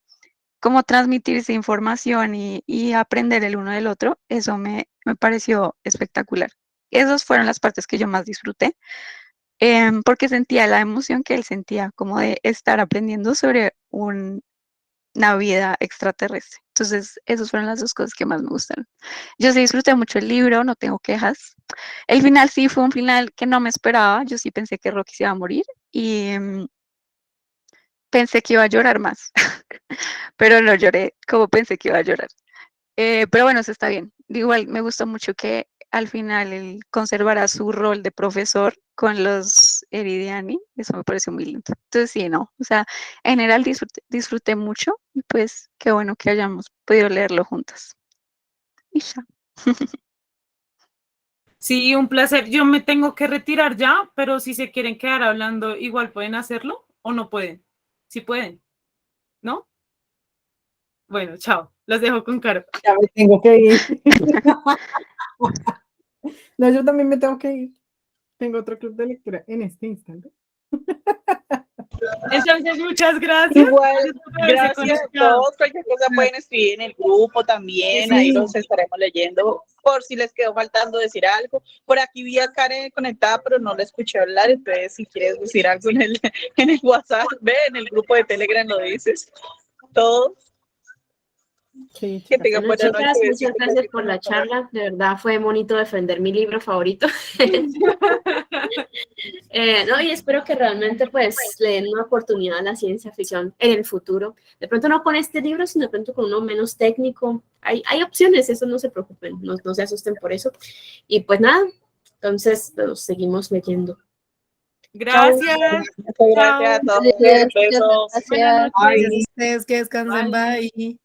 como transmitirse información y aprender el uno del otro, eso me pareció espectacular. Esas fueron las partes que yo más disfruté, porque sentía la emoción que él sentía, como de estar aprendiendo sobre una vida extraterrestre. Entonces, esas fueron las dos cosas que más me gustaron. Yo sí disfruté mucho el libro, no tengo quejas. El final sí fue un final que no me esperaba, yo sí pensé que Rocky se iba a morir y pensé que iba a llorar más, pero no lloré como pensé que iba a llorar. Pero bueno, eso está bien. Igual me gustó mucho que al final él conservara su rol de profesor con los Eridiani. Eso me pareció muy lindo. Entonces, sí, no. O sea, en general disfruté mucho y pues qué bueno que hayamos podido leerlo juntas. Y ya.
Sí, un placer. Yo me tengo que retirar ya, pero si se quieren quedar hablando, igual pueden hacerlo o no pueden. Sí pueden, ¿no? Bueno, chao. Los dejo con Caro.
Ya me tengo que ir. No, yo también me tengo que ir. Tengo otro club de lectura en este instante.
Entonces, muchas gracias.
Igual,
por haberse
gracias a
conectado.
todos. Cualquier cosa pueden escribir en el grupo también.
Sí.
Ahí los estaremos leyendo por si les quedó faltando decir algo. Por aquí vi a Karen conectada, pero no la escuché hablar. Entonces, si quieres decir algo en el WhatsApp, ve, en el grupo de Telegram lo dices. Todos.
Sí,
Que tengan
Bueno,
buena noche.
chicas, muchas
Besitos,
gracias
besitos,
por la
hasta luego.
charla. De verdad fue bonito defender mi libro favorito. No, y espero que realmente pues le den una oportunidad a la ciencia ficción en el futuro. De pronto no con este libro, sino de pronto con uno menos técnico. Hay opciones, eso no se preocupen, no se asusten por eso. Y pues nada, entonces los seguimos leyendo.
Gracias.
Muchas gracias a todos.
Adiós,
Besos.
gracias.
Buenas noches.
Gracias a ustedes, que descansen,
Bye.
bye.